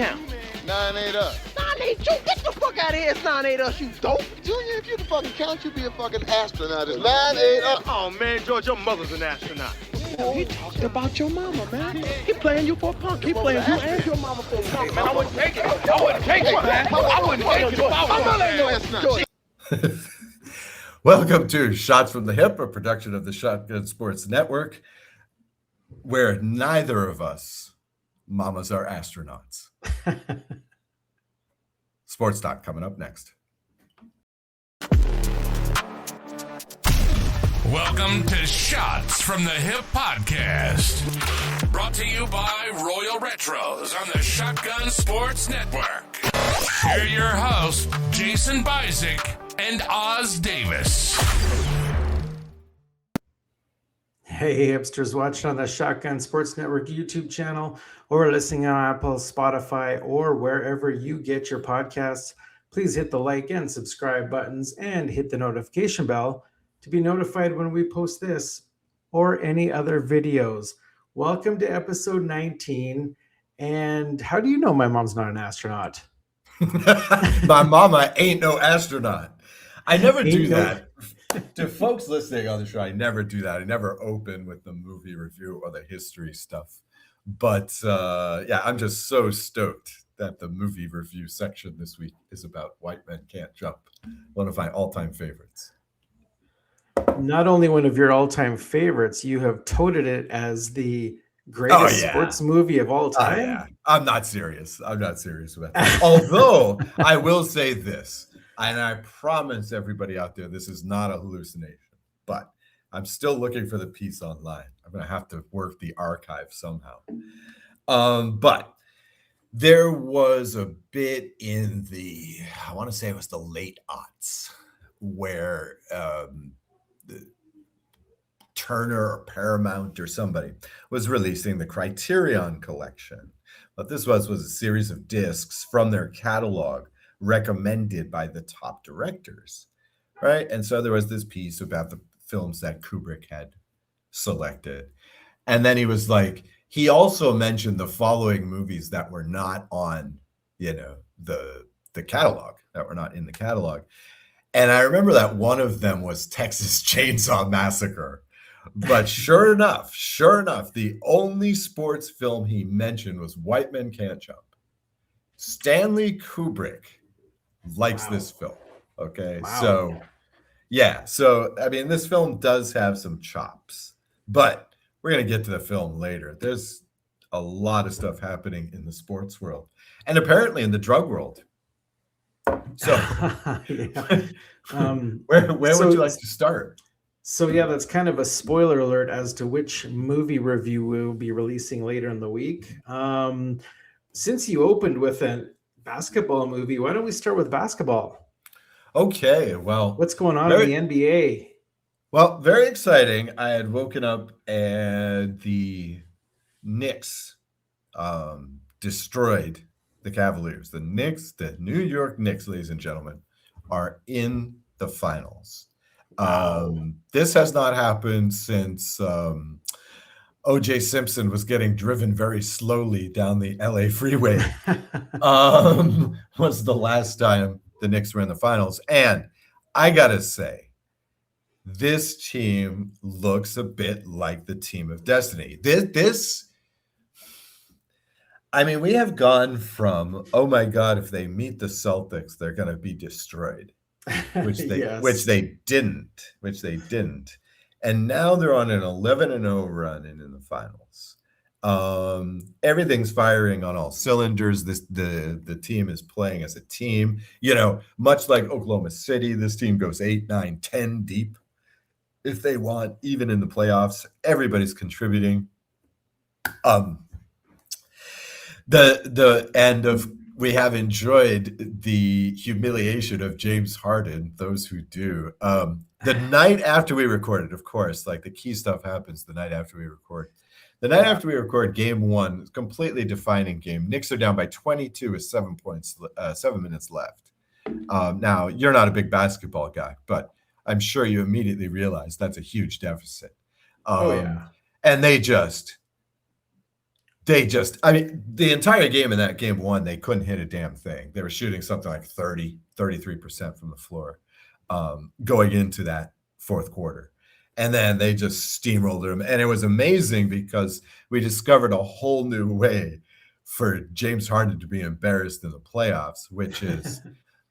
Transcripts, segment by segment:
count? 9-8 up. 9-8 you? Get the fuck out of here. It's 9-8 us, you dope. Junior, if you can fucking count, you be a fucking astronaut. It's 9-8 up. Oh, man, George, your mother's an astronaut. He talked about your mama, man. He playing you for a punk. He playing you and your mama for a punk. Man, I wouldn't take it. I wouldn't take it, man. I wouldn't take it. My mother ain't no astronaut. Welcome to Shots from the Hip, a production of the Shotgun Sports Network, where neither of us mamas are astronauts. Sports Talk coming up next. Welcome to Shots from the Hip podcast, brought to you by Royal Retros on the Shotgun Sports Network. Here are your hosts, Jason Bizik and Oz Davis. Hey, hipsters watching on the Shotgun Sports Network YouTube channel or listening on Apple, Spotify, or wherever you get your podcasts. Please hit the like and subscribe buttons and hit the notification bell to be notified when we post this or any other videos. Welcome to episode 19. And how do you know my mom's not an astronaut? My mama ain't no astronaut. I never do that. To folks listening on the show, I never do that. I never open with the movie review or the history stuff. But yeah, I'm just so stoked that the movie review section this week is about White Men Can't Jump, one of my all-time favorites. Not only one of your all-time favorites, you have touted it as the greatest sports movie of all time. Yeah. I'm not serious. I'm not serious about that. Although I will say this, and I promise everybody out there, this is not a hallucination, but I'm still looking for the piece online. I'm going to have to work the archive somehow. But there was a bit in I want to say it was the late aughts, where Turner or Paramount or somebody was releasing the Criterion Collection. What this was a series of discs from their catalog recommended by the top directors, right? And so there was this piece about the films that Kubrick had selected. And then he was like, he also mentioned the following movies that were not on, the catalog, that were not in the catalog. And I remember that one of them was Texas Chainsaw Massacre. But sure enough, the only sports film he mentioned was White Men Can't Jump. Stanley Kubrick likes this film. Okay. Wow. So, yeah. So, I mean, this film does have some chops, but we're going to get to the film later. There's a lot of stuff happening in the sports world and apparently in the drug world. So, where would you like to start? So, yeah, that's kind of a spoiler alert as to which movie review we'll be releasing later in the week. Since you opened with a basketball movie, why don't we start with basketball? Okay, well, what's going on in the NBA? Well, very exciting. I had woken up and the Knicks destroyed the Cavaliers. The Knicks, the New York Knicks, ladies and gentlemen, are in the finals. This has not happened since O.J. Simpson was getting driven very slowly down the LA freeway. Was the last time the Knicks were in the finals. And I got to say, this team looks a bit like the team of destiny. I mean, we have gone from, oh my God, if they meet the Celtics, they're going to be destroyed, which they didn't. And now they're on an 11-0 run and in the finals. Everything's firing on all cylinders. The team is playing as a team. Much like Oklahoma City, this team goes 8, 9, 10 deep if they want, even in the playoffs. Everybody's contributing. We have enjoyed the humiliation of James Harden, those who do. The night after we recorded, of course, like the key stuff happens the night after we record. The night after we record, game one, completely defining game. Knicks are down by 22 with 7 minutes left. Now, you're not a big basketball guy, but I'm sure you immediately realize that's a huge deficit. And they just They just, I mean, the entire game in that game one, they couldn't hit a damn thing. They were shooting something like 33% from the floor going into that fourth quarter. And then they just steamrolled them. And it was amazing because we discovered a whole new way for James Harden to be embarrassed in the playoffs, which is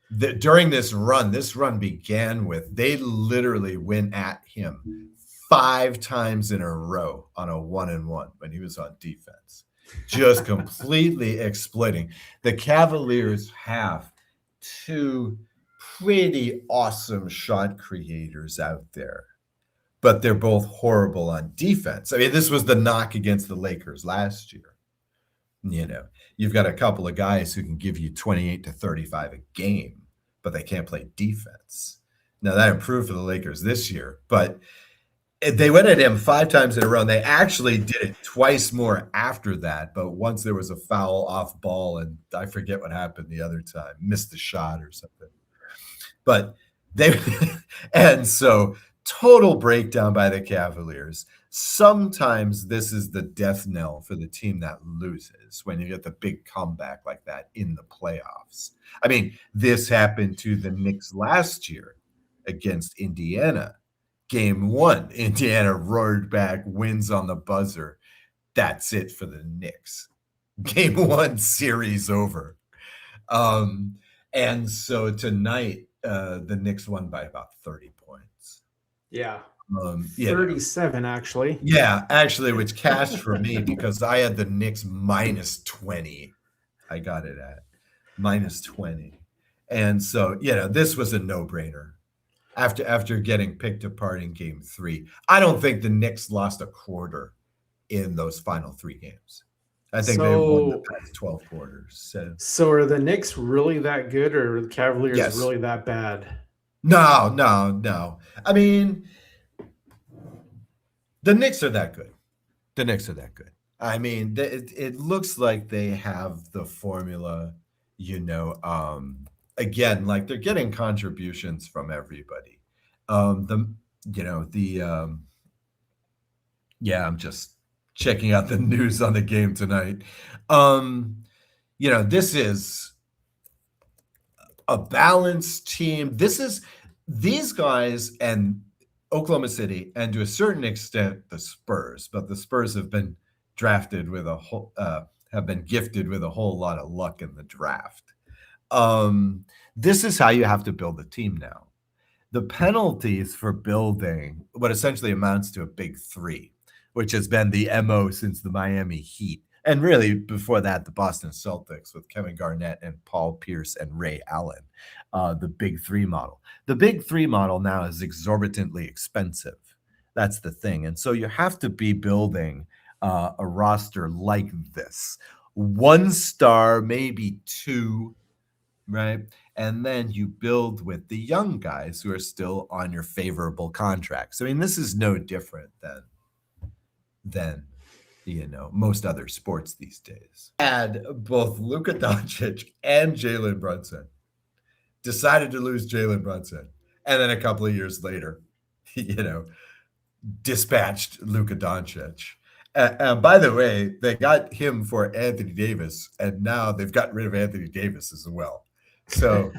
that during this run began with, they literally went at him 5 times in a row on a 1-and-1 when he was on defense, just completely exploiting. The Cavaliers have 2 pretty awesome shot creators out there, but they're both horrible on defense. I mean, this was the knock against the Lakers last year. You know, you've got a couple of guys who can give you 28 to 35 a game, but they can't play defense. Now, that improved for the Lakers this year, but they went at him 5 times in a row, and they actually did it twice more after that. But once there was a foul off ball, and I forget what happened the other time, missed the shot or something. But they, and so total breakdown by the Cavaliers. Sometimes this is the death knell for the team that loses when you get the big comeback like that in the playoffs. I mean, this happened to the Knicks last year against Indiana. Game 1, Indiana roared back, wins on the buzzer. That's it for the Knicks. Game 1, series over. And so tonight, the Knicks won by about 30 points. Yeah. 37, actually. Yeah, actually, which cashed for me because I had the Knicks minus 20. I got it at minus 20. And so, this was a no-brainer. After getting picked apart in game 3, I don't think the Knicks lost a quarter in those final 3 games. I think they won the past 12 quarters. So are the Knicks really that good, or are the Cavaliers really that bad? No. I mean, the Knicks are that good. I mean, it looks like they have the formula, again, like they're getting contributions from everybody. I'm just checking out the news on the game tonight. This is a balanced team. These guys and Oklahoma City, and to a certain extent the Spurs, but the Spurs have been gifted with a whole lot of luck in the draft. This is how you have to build a team now. The penalties for building what essentially amounts to a big 3, which has been the MO since the Miami Heat, and really before that, the Boston Celtics with Kevin Garnett and Paul Pierce and Ray Allen, the big 3 model. The big 3 model now is exorbitantly expensive. That's the thing. And so you have to be building a roster like this. 1 star, maybe 2, right? And then you build with the young guys who are still on your favorable contracts. I mean, this is no different than most other sports these days. Had both Luka Doncic and Jalen Brunson. Decided to lose Jalen Brunson. And then a couple of years later, dispatched Luka Doncic. And by the way, they got him for Anthony Davis, and now they've gotten rid of Anthony Davis as well. So,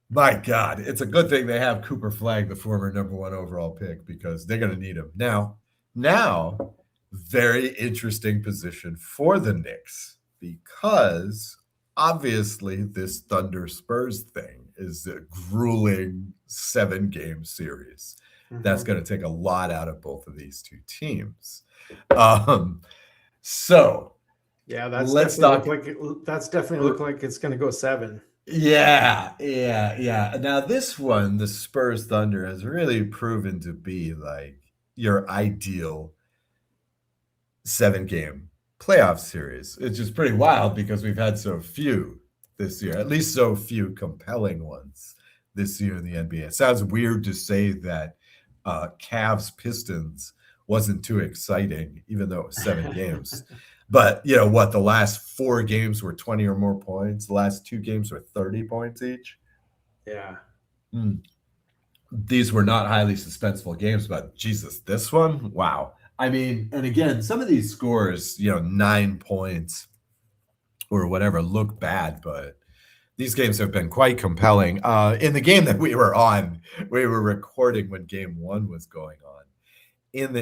my God, it's a good thing they have Cooper Flagg, the former number 1 overall pick, because they're going to need him. Now, very interesting position for the Knicks, because obviously this Thunder Spurs thing is a grueling 7-game series. Mm-hmm. That's going to take a lot out of both of these 2 teams. So yeah, that's definitely look like it's going to go 7. Yeah. Now this one, the Spurs Thunder, has really proven to be like your ideal 7-game playoff series. It's just pretty wild because we've had so few this year, at least so few compelling ones this year in the NBA. It sounds weird to say that Cavs Pistons wasn't too exciting, even though it was 7 games. But the last 4 games were 20 or more points. The last 2 games were 30 points each. Yeah. These were not highly suspenseful games, but Jesus, this one, wow. I mean, and again, some of these scores, 9 points or whatever, look bad, but these games have been quite compelling. In the game that we were on, we were recording when game one was going on. In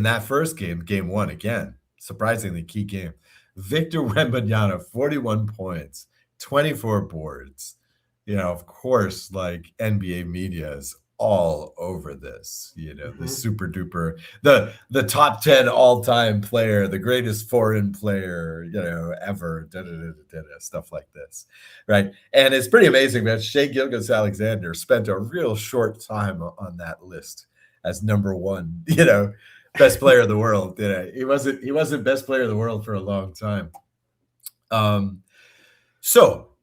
that first game, game one, again, surprisingly key game, Victor Wembanyama, 41 points, 24 boards. Of course, like NBA media is all over this, the super duper, the top 10 all-time player, the greatest foreign player, ever, stuff like this, right? And it's pretty amazing that Shea Gilgeous-Alexander spent a real short time on that list as number one, best player of the world. He wasn't best player of the world for a long time.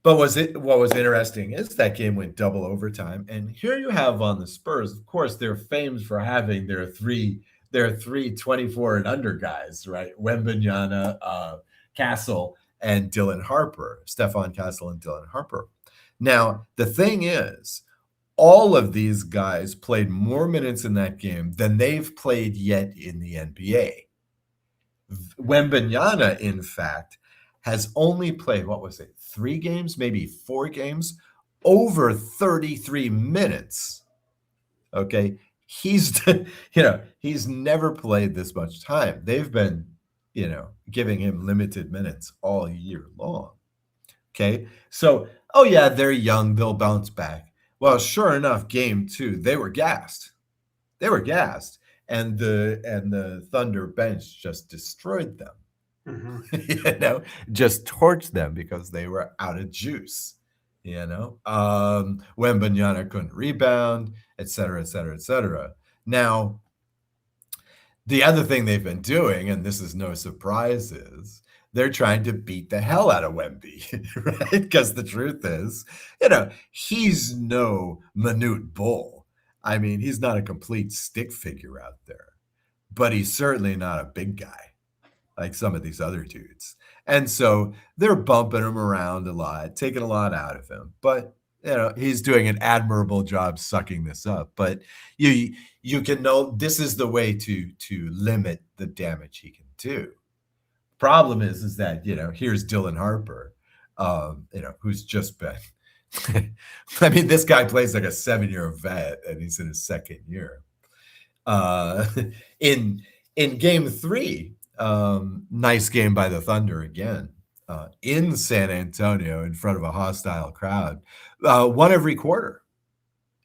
But what was interesting is that game went double overtime, and here you have on the Spurs, of course, they're famed for having their three 24 and under guys, right? Wembanyama, Castle, and Dylan Harper, Stephon Castle and Dylan Harper. Now, the thing is, all of these guys played more minutes in that game than they've played yet in the NBA. Wembanyama, in fact, has only played, 3 games, maybe 4 games, over 33 minutes. Okay. He's never played this much time. They've been, giving him limited minutes all year long. Okay. So, they're young. They'll bounce back. Well, sure enough, game 2, they were gassed. And the Thunder bench just destroyed them. Just torched them because they were out of juice. Wembanyama couldn't rebound, et cetera, et cetera, et cetera. Now, the other thing they've been doing, and this is no surprise, is they're trying to beat the hell out of Wemby, right? Because the truth is, he's no minute bull. I mean, he's not a complete stick figure out there, but he's certainly not a big guy like some of these other dudes. And so they're bumping him around a lot, taking a lot out of him. But, he's doing an admirable job sucking this up. But you can know this is the way to limit the damage he can do. Problem is that, here's Dylan Harper, who's just been, I mean, this guy plays like a 7-year vet and he's in his second year. In game 3, nice game by the Thunder again, in San Antonio in front of a hostile crowd, won every quarter.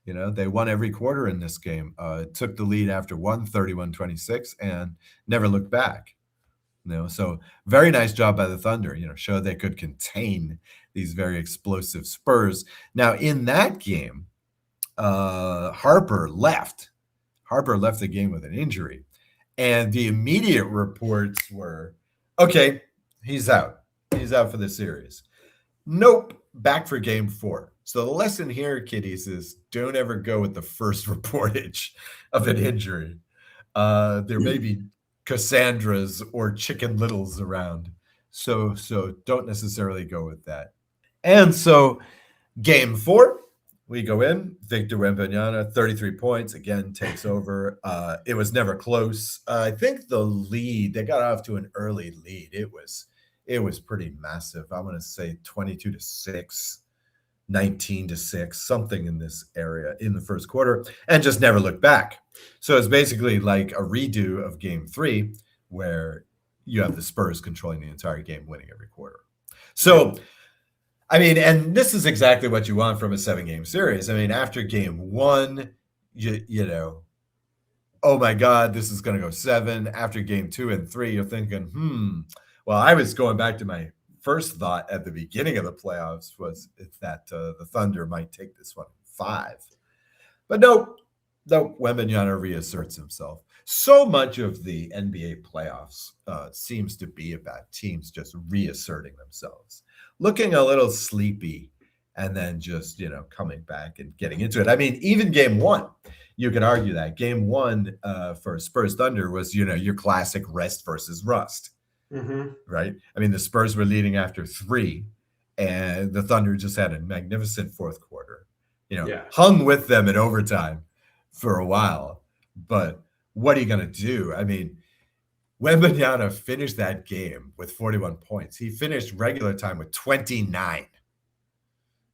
They won every quarter in this game, took the lead after 31-26 and never looked back. So very nice job by the Thunder, showed they could contain these very explosive Spurs. Now, in that game, Harper left the game with an injury. And the immediate reports were, okay, he's out. He's out for the series. Nope, back for game 4. So the lesson here, kiddies, is don't ever go with the first reportage of an injury. There may be Cassandras or Chicken Littles around. So don't necessarily go with that. And so game 4, we go in. Victor Wembanyama, 33 points, again, takes over. It was never close. I think the lead, they got off to an early lead. It was pretty massive. I'm going to say 22-6, 19-6, something in this area in the first quarter, and just never looked back. So it's basically like a redo of game 3, where you have the Spurs controlling the entire game, winning every quarter. So, I mean, and this is exactly what you want from a 7-game series. I mean, after game 1, you know, oh my God, this is going to go 7. After game 2 and 3, you're thinking, well, I was going back to my first thought at the beginning of the playoffs was that the Thunder might take this one 5. But nope, Wembanyama reasserts himself. So much of the NBA playoffs seems to be about teams just reasserting themselves, looking a little sleepy, and then just, coming back and getting into it. I mean, even game 1, you could argue that game 1 for Spurs Thunder was, your classic rest versus rust, right? I mean, the Spurs were leading after 3, and the Thunder just had a magnificent fourth quarter, hung with them in overtime for a while. But what are you going to do? I mean, Wembanyama finished that game with 41 points. He finished regular time with 29.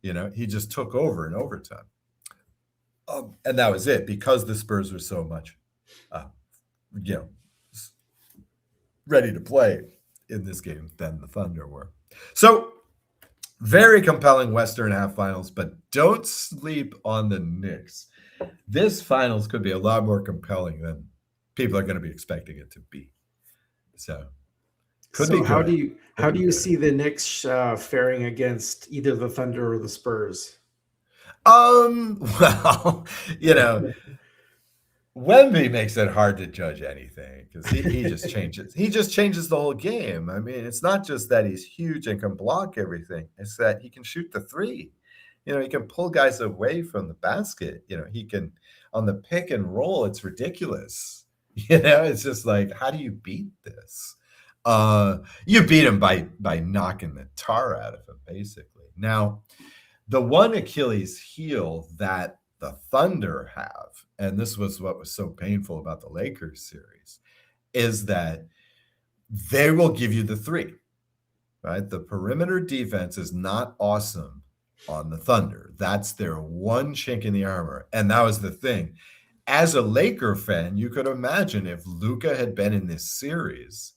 He just took over in overtime. And that was it, because the Spurs were so much, ready to play in this game than the Thunder were. So, very compelling Western half finals, but don't sleep on the Knicks. This finals could be a lot more compelling than people are going to be expecting it to be. So, could be good. How do you see the Knicks faring against either the Thunder or the Spurs? Well, Wemby makes it hard to judge anything, because he just changes. He just changes the whole game. I mean, it's not just that he's huge and can block everything. It's that he can shoot the three. He can pull guys away from the basket. He can, on the pick and roll, it's ridiculous. It's just like, how do you beat this? You beat him by knocking the tar out of him, basically. Now, the one Achilles heel that the Thunder have, and this was what was so painful about the Lakers series, is that they will give you the three, right? The perimeter defense is not awesome on the Thunder. That's their one chink in the armor. And that was the thing. As a Laker fan, you could imagine if Luka had been in this series,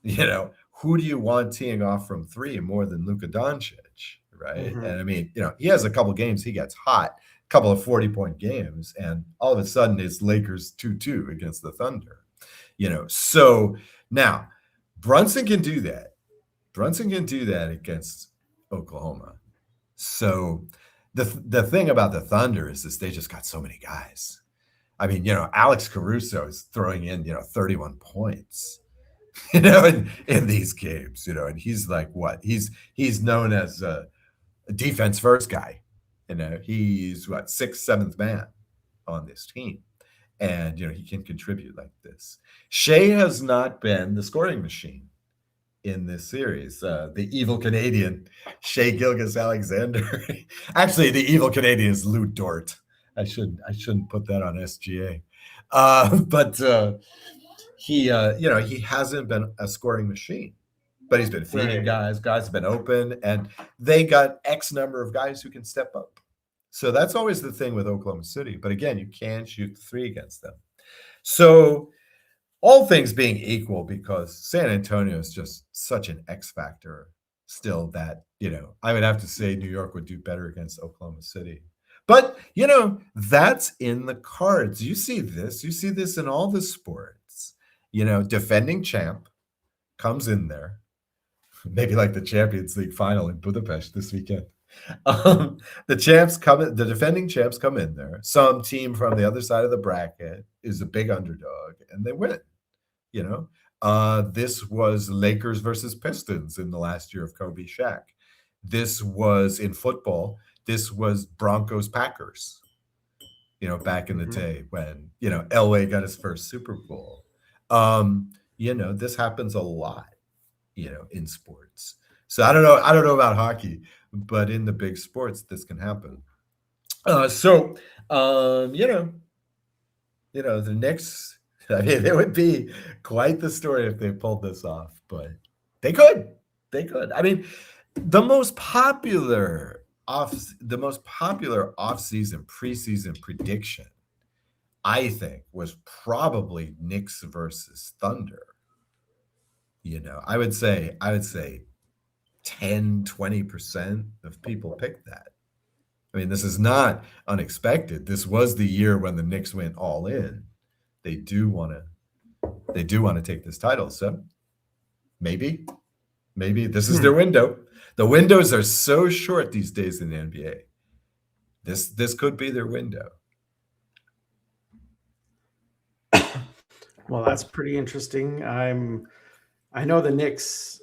who do you want teeing off from three more than Luka Doncic, right? Mm-hmm. And I mean, he has a couple games, he gets hot, a couple of 40-point games, and all of a sudden it's Lakers 2-2 against the Thunder. So now Brunson can do that. Brunson can do that against Oklahoma. So the thing about the Thunder is they just got so many guys. I mean, Alex Caruso is throwing in, 31 points, in these games, and he's like, what? He's known as a defense first guy. He's what, 6th, 7th man on this team. And, he can contribute like this. Shea has not been the scoring machine in this series. The evil Canadian, Shea Gilgeous-Alexander. Actually, the evil Canadian is Lou Dort. I shouldn't put that on SGA. But he hasn't been a scoring machine. But he's been feeding guys. Guys have been open, and they got X number of guys who can step up. So that's always the thing with Oklahoma City. But again, you can't shoot the three against them. So all things being equal, because San Antonio is just such an X factor still, that, I would have to say New York would do better against Oklahoma City. But, that's in the cards. You see this. You see this in all the sports. Defending champ comes in there. Maybe like the Champions League final in Budapest this weekend. The defending champs come in there. Some team from the other side of the bracket is a big underdog, and they win. This was Lakers versus Pistons in the last year of Kobe Shaq. This was in football. This was Broncos Packers. Back in the day when Elway got his first Super Bowl. This happens a lot. In sports. So I don't know about hockey, but in the big sports, this can happen. The Knicks, I mean, it would be quite the story if they pulled this off, but they could. I mean, the most popular off-season preseason prediction, I think, was probably Knicks versus Thunder. I would say 10, 20% of people picked that. I mean, this is not unexpected. This was the year when the Knicks went all in. They do want to take this title. So maybe this is their window. The windows are so short these days in the NBA. This could be their window. Well, that's pretty interesting. I know the Knicks.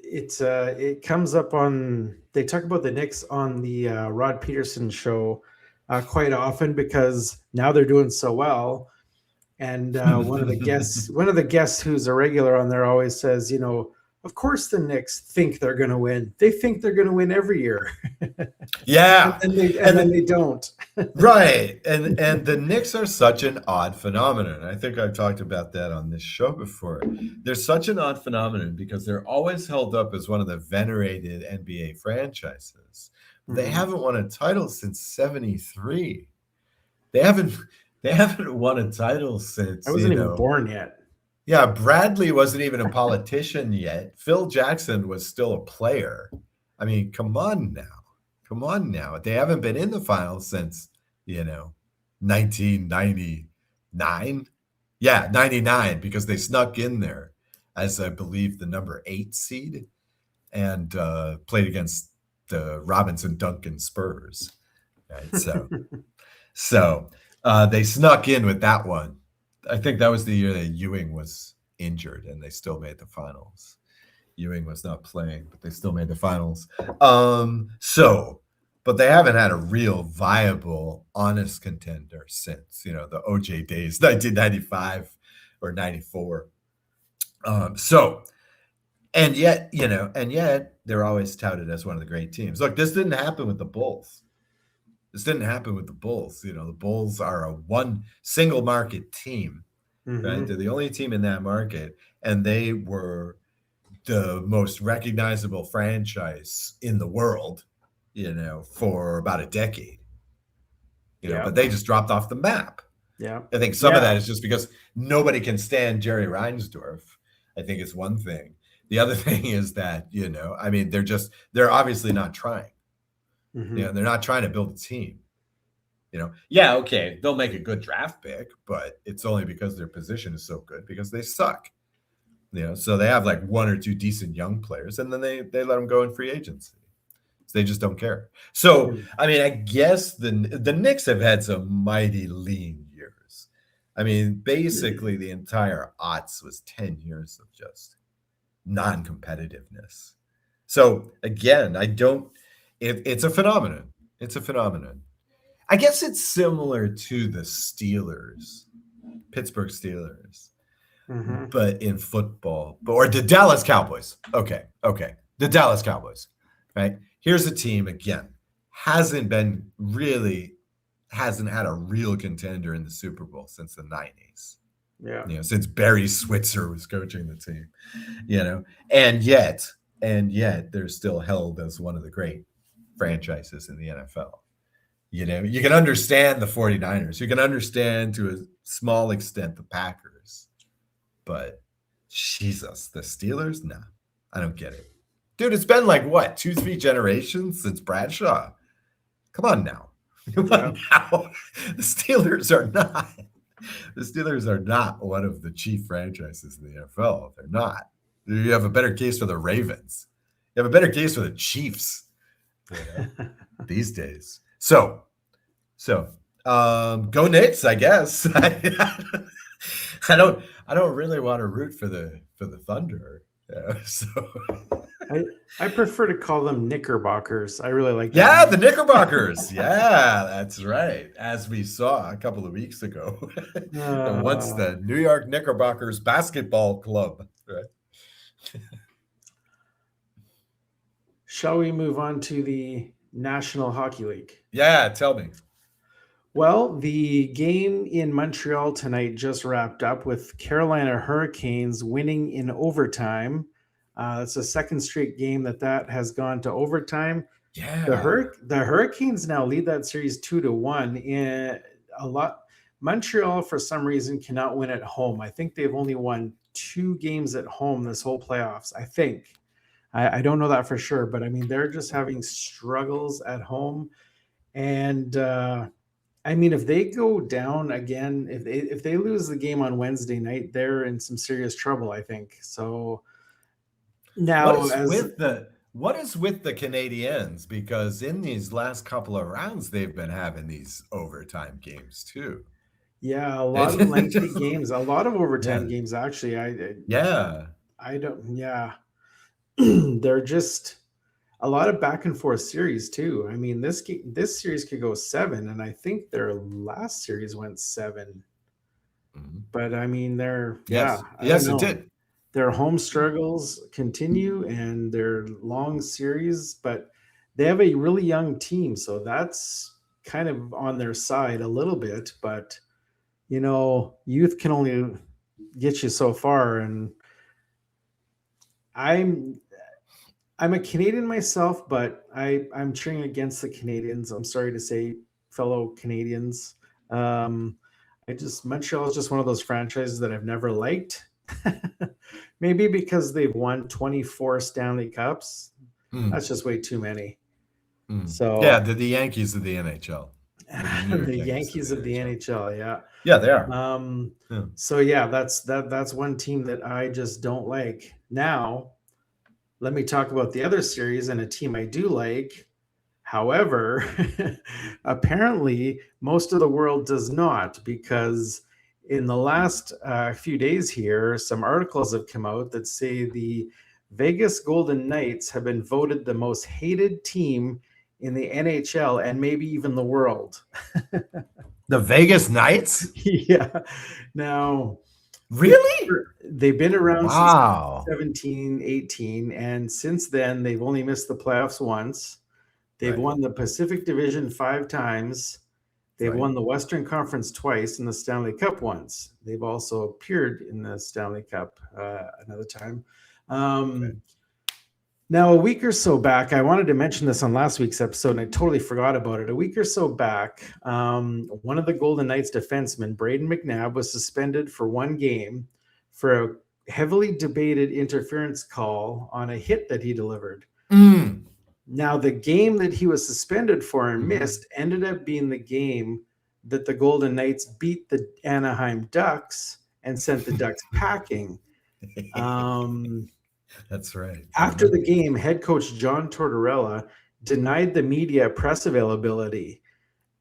It comes up on. They talk about the Knicks on the Rod Peterson show quite often, because now they're doing so well. And one of the guests who's a regular on there always says, Of course, the Knicks think they're going to win. They think they're going to win every year. Yeah. and then they don't. Right. And the Knicks are such an odd phenomenon. I think I've talked about that on this show before. They're such an odd phenomenon because they're always held up as one of the venerated NBA franchises. They haven't won a title since 73. They haven't won a title since I wasn't even born yet. Yeah, Bradley wasn't even a politician yet. Phil Jackson was still a player. I mean, come on now. Come on now. They haven't been in the finals since, 1999. Yeah, 99, because they snuck in there as, I believe, the number 8 seed and played against the Robinson Duncan Spurs. Right? So they snuck in with that one. I think that was the year that Ewing was injured and they still made the finals. Ewing was not playing, but they still made the finals. But they haven't had a real viable, honest contender since, the OJ days, 1995 or 94. And yet they're always touted as one of the great teams. Look, this didn't happen with the Bulls. The Bulls are a one single market team, right? They're the only team in that market, and they were the most recognizable franchise in the world, for about a decade. But they just dropped off the map. Yeah. I think some of that is just because nobody can stand Jerry Reinsdorf. I think it's one thing. The other thing is that, they're obviously not trying. They're not trying to build a team. Okay, they'll make a good draft pick, but it's only because their position is so good because they suck. So they have like one or two decent young players, and then they let them go in free agency. So they just don't care. So I guess the Knicks have had some mighty lean years. Basically the entire aughts was 10 years of just non-competitiveness. So again, it's a phenomenon. It's a phenomenon. I guess it's similar to the Steelers, Pittsburgh Steelers, but in football, or the Dallas Cowboys. Okay. The Dallas Cowboys, right? Here's a team, again, hasn't had a real contender in the Super Bowl since the 90s. Yeah. Since Barry Switzer was coaching the team, and yet they're still held as one of the great franchises in the NFL. You can understand the 49ers. You can understand to a small extent the Packers. But Jesus, the Steelers? Nah, I don't get it. Dude, it's been like, what, 2-3 generations since Bradshaw? Come on now. The Steelers are not one of the chief franchises in the NFL. They're not. You have a better case for the Ravens. You have a better case for the Chiefs these days. So go Knicks, I guess. I don't really want to root for the Thunder. I prefer to call them Knickerbockers. I really like that. Yeah, the Knickerbockers. Yeah, that's right. As we saw a couple of weeks ago. Once the New York Knickerbockers basketball club. Right. Shall we move on to the National Hockey League? Yeah, tell me. Well, the game in Montreal tonight just wrapped up with Carolina Hurricanes winning in overtime. It's the second straight game that has gone to overtime. Yeah. The Hurricanes now lead that series 2-1. Montreal, for some reason, cannot win at home. I think they've only won 2 games at home this whole playoffs, I think. I don't know that for sure, but they're just having struggles at home. And if they go down again, if they lose the game on Wednesday night, they're in some serious trouble, I think. So now, what is with the Canadiens? Because in these last couple of rounds, they've been having these overtime games too. Yeah, a lot of lengthy games, a lot of overtime games. Actually, they're just a lot of back and forth series too. This series could go 7, and I think their last series went 7. But they're yes, it did. their home struggles continue and their long series, but they have a really young team, so that's kind of on their side a little bit. But youth can only get you so far, and I'm a Canadian myself, but I'm cheering against the Canadians. I'm sorry to say, fellow Canadians. Montreal is just one of those franchises that I've never liked. Maybe because they've won 24 Stanley Cups. That's just way too many. So yeah, they're the Yankees of the NHL. The Yankees of the NHL, yeah. Yeah, they are. So yeah, that's one team that I just don't like. Now, let me talk about the other series and a team I do like. However, apparently most of the world does not, because in the last few days here, some articles have come out that say the Vegas Golden Knights have been voted the most hated team in the NHL and maybe even the world. The Vegas Knights? Yeah. Now, really? They've been around wow. since 17, 18, and since then they've only missed the playoffs once. They've won the Pacific Division 5 times. They've won the Western Conference twice and the Stanley Cup once. They've also appeared in the Stanley Cup another time. Now, a week or so back, I wanted to mention this on last week's episode, and I totally forgot about it. A week or so back, one of the Golden Knights defensemen, Braden McNabb, was suspended for one game for a heavily debated interference call on a hit that he delivered. Now, the game that he was suspended for and missed ended up being the game that the Golden Knights beat the Anaheim Ducks and sent the Ducks packing. That's right. After the game, head coach John Tortorella denied the media press availability.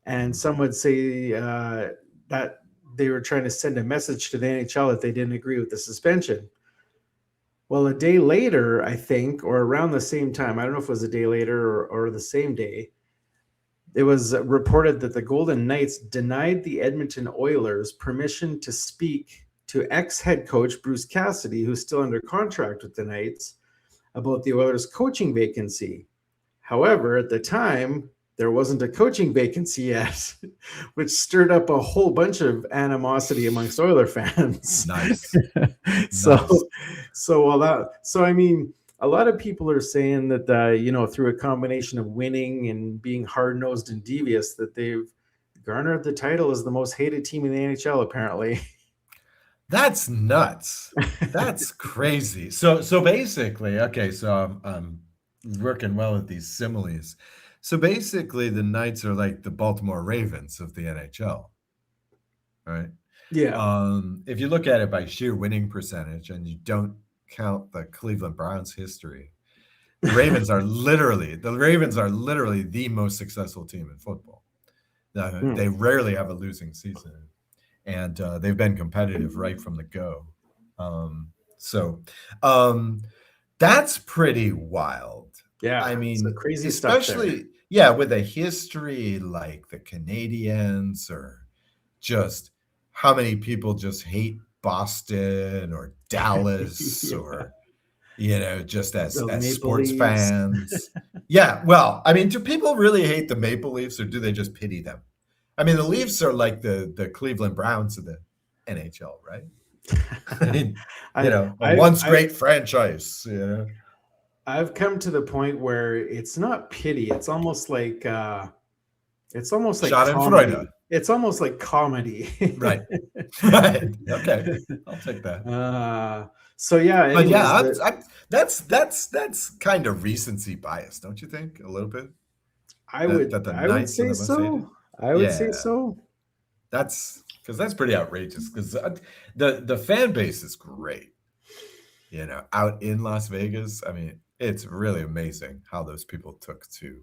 And some would say that they were trying to send a message to the NHL that they didn't agree with the suspension. Well, a day later, I think, or around the same time, I don't know if it was a day later or the same day, it was reported that the Golden Knights denied the Edmonton Oilers permission to speak to ex-head coach Bruce Cassidy, who's still under contract with the Knights, about the Oilers' coaching vacancy. However, at the time, there wasn't a coaching vacancy yet, which stirred up a whole bunch of animosity amongst Oiler fans. Nice. So I mean, a lot of people are saying that through a combination of winning and being hard-nosed and devious, that they've garnered the title as the most hated team in the NHL, apparently. That's nuts. That's crazy. So basically, okay, so I'm working well with these similes. So basically, the Knights are like the Baltimore Ravens of the NHL, right? Yeah. If you look at it by sheer winning percentage and you don't count the Cleveland Browns history, the Ravens are literally the most successful team in football. They rarely have a losing season, and they've been competitive right from the go. That's pretty wild. Yeah, I mean, crazy stuff, especially with a history like the Canadiens, or just how many people just hate Boston or Dallas or just as sports Leafs fans. Yeah, well, I mean, do people really hate the Maple Leafs, or do they just pity them? I mean, the Leafs are like the Cleveland Browns of the NHL, right? I mean, once great franchise. I've come to the point where it's not pity. It's almost like comedy. It's almost like comedy. Right. Right. Okay. I'll take that. So yeah. But yeah, that's kind of recency bias, don't you think? A little bit. I would say so. I would say so. That's because that's pretty outrageous. Because the fan base is great. Out in Las Vegas. I mean, it's really amazing how those people took to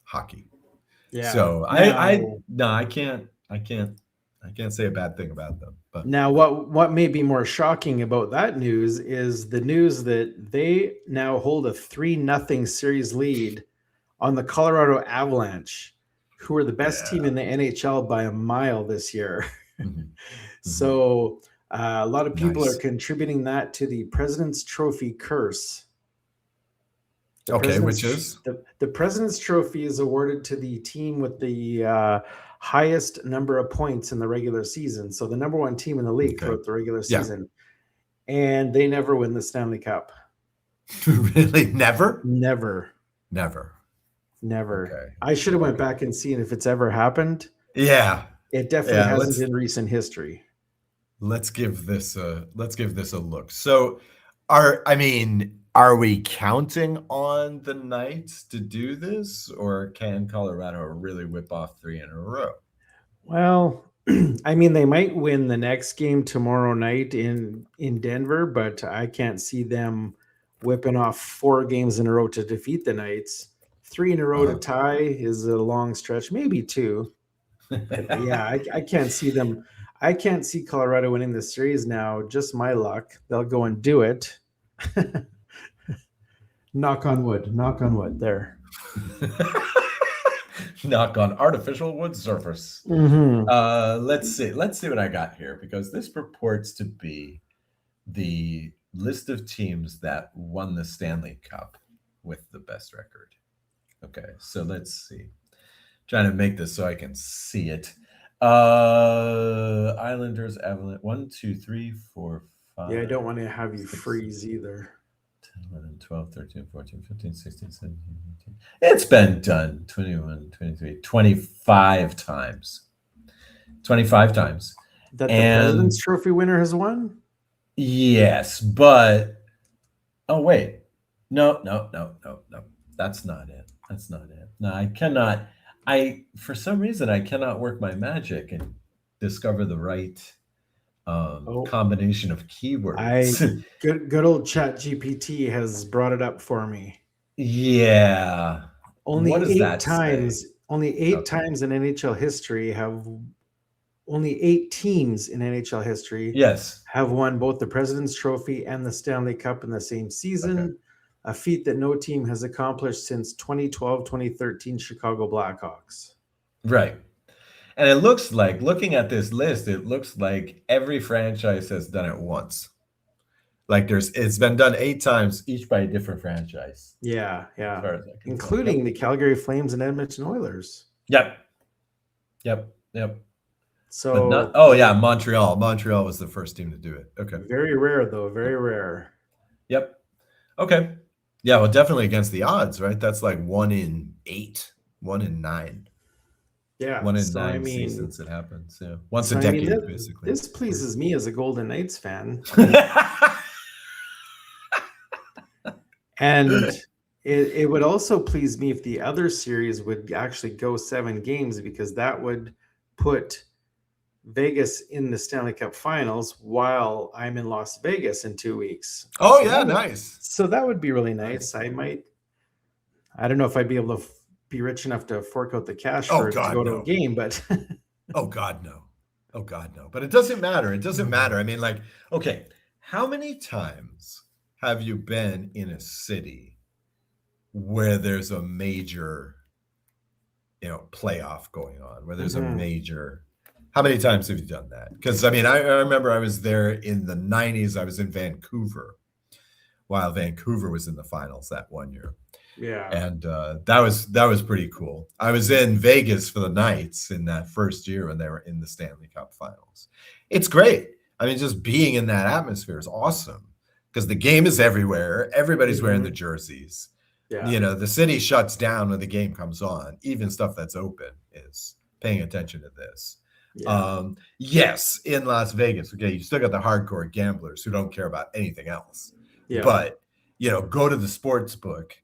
hockey. Yeah. So I can't say a bad thing about them. But now, what may be more shocking about that news is the news that they now hold a 3-0 series lead on the Colorado Avalanche, who are the best team in the NHL by a mile this year. So A lot of people Nice. are contributing that to the President's Trophy curse. Which is? The President's Trophy is awarded to the team with the highest number of points in the regular season. So the number one team in the league throughout the regular season. And they never win the Stanley Cup. Really? Never? Never. Okay. I should have went back and seen if it's ever happened. Yeah. It definitely hasn't in recent history. Let's give this a look. So are we counting on the Knights to do this, or can Colorado really whip off 3 in a row? Well, I mean, they might win the next game tomorrow night in Denver, but I can't see them whipping off 4 games in a row to defeat the Knights. 3 in a row to tie is a long stretch, maybe 2. But yeah, I can't see them. I can't see Colorado winning the series now. Just my luck. They'll go and do it. Knock on wood. Knock on wood. There. Knock on artificial wood surface. Mm-hmm. Let's see what I got here, because this purports to be the list of teams that won the Stanley Cup with the best record. Okay, so let's see. Trying to make this so I can see it. Islanders, Avalanche, 1, 2, 3, 4, 5. Yeah, I don't want to have you freeze either. 10, 11, 12, 13, 14, 15, 16, 17, 18. It's been done 21, 23, 25 times. 25 times. That the President's Trophy winner has won? Yes, but wait. No. That's not it. No, I cannot. For some reason, I cannot work my magic and discover the right combination of keywords. Good old ChatGPT has brought it up for me. Yeah. Only 8 times. Only 8 times in NHL history have. Only 8 teams in NHL history have won both the President's Trophy and the Stanley Cup in the same season, a feat that no team has accomplished since 2012-2013 Chicago Blackhawks. Right. And it looks like, looking at this list, it looks like every franchise has done it once. Like it's been done 8 times, each by a different franchise. Yeah. Including the Calgary Flames and Edmonton Oilers. Yep. So Montreal. Montreal was the first team to do it. Okay. Very rare, though. Very rare. Yep. Okay. Yeah, well, definitely against the odds, right? That's like 1 in 8, 1 in 9. Yeah. 1 in 9 seasons it happens. Yeah. Once a decade, basically. This pleases me as a Golden Knights fan. And it would also please me if the other series would actually go 7 games, because that would put Vegas in the Stanley Cup Finals while I'm in Las Vegas in 2 weeks. Nice. So that would be really nice. I don't know if I'd be able to be rich enough to fork out the cash to go to a game, but Oh God, no. But it doesn't matter. I mean, like, okay, how many times have you been in a city where there's a major, playoff going on, where there's a major? How many times have you done that? Because I mean, I remember I was there in the 90s. I was in Vancouver while Vancouver was in the finals that one year. Yeah. And that was pretty cool. I was in Vegas for the Knights in that first year when they were in the Stanley Cup finals. It's great. I mean, just being in that atmosphere is awesome, because the game is everywhere. Everybody's wearing the jerseys. Yeah. The city shuts down when the game comes on. Even stuff that's open is paying attention to this. Yeah. Yes, in Las Vegas, okay, you still got the hardcore gamblers who don't care about anything else. Yeah. But, go to the sports book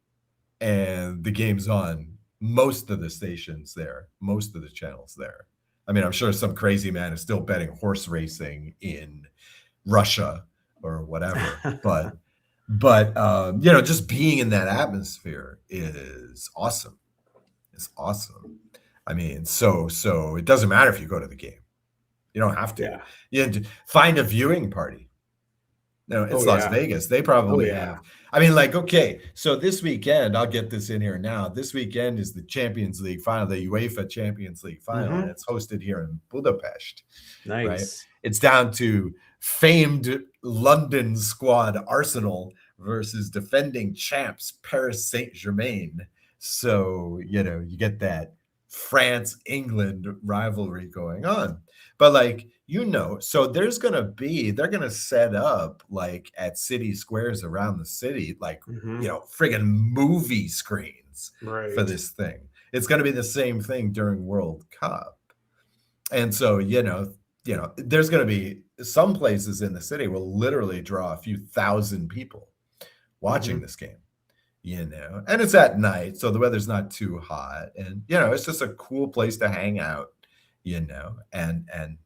and the game's on. Most of the stations there, most of the channels there. I mean, I'm sure some crazy man is still betting horse racing in Russia or whatever. but just being in that atmosphere is awesome. It's awesome. I mean, so it doesn't matter if you go to the game. You don't have to. Yeah. You have to find a viewing party. It's Las Vegas. They probably have. I mean, like, okay, so this weekend, I'll get this in here now. This weekend is the Champions League final, the UEFA Champions League final, and it's hosted here in Budapest. Nice. Right? It's down to famed London squad Arsenal versus defending champs Paris Saint-Germain. So, you get that France-England rivalry going on. But so they're going to set up like at city squares around the city, like, friggin' movie screens for this thing. It's going to be the same thing during World Cup. And so, there's going to be some places in the city will literally draw a few thousand people watching this game, and it's at night, so the weather's not too hot, and it's just a cool place to hang out, and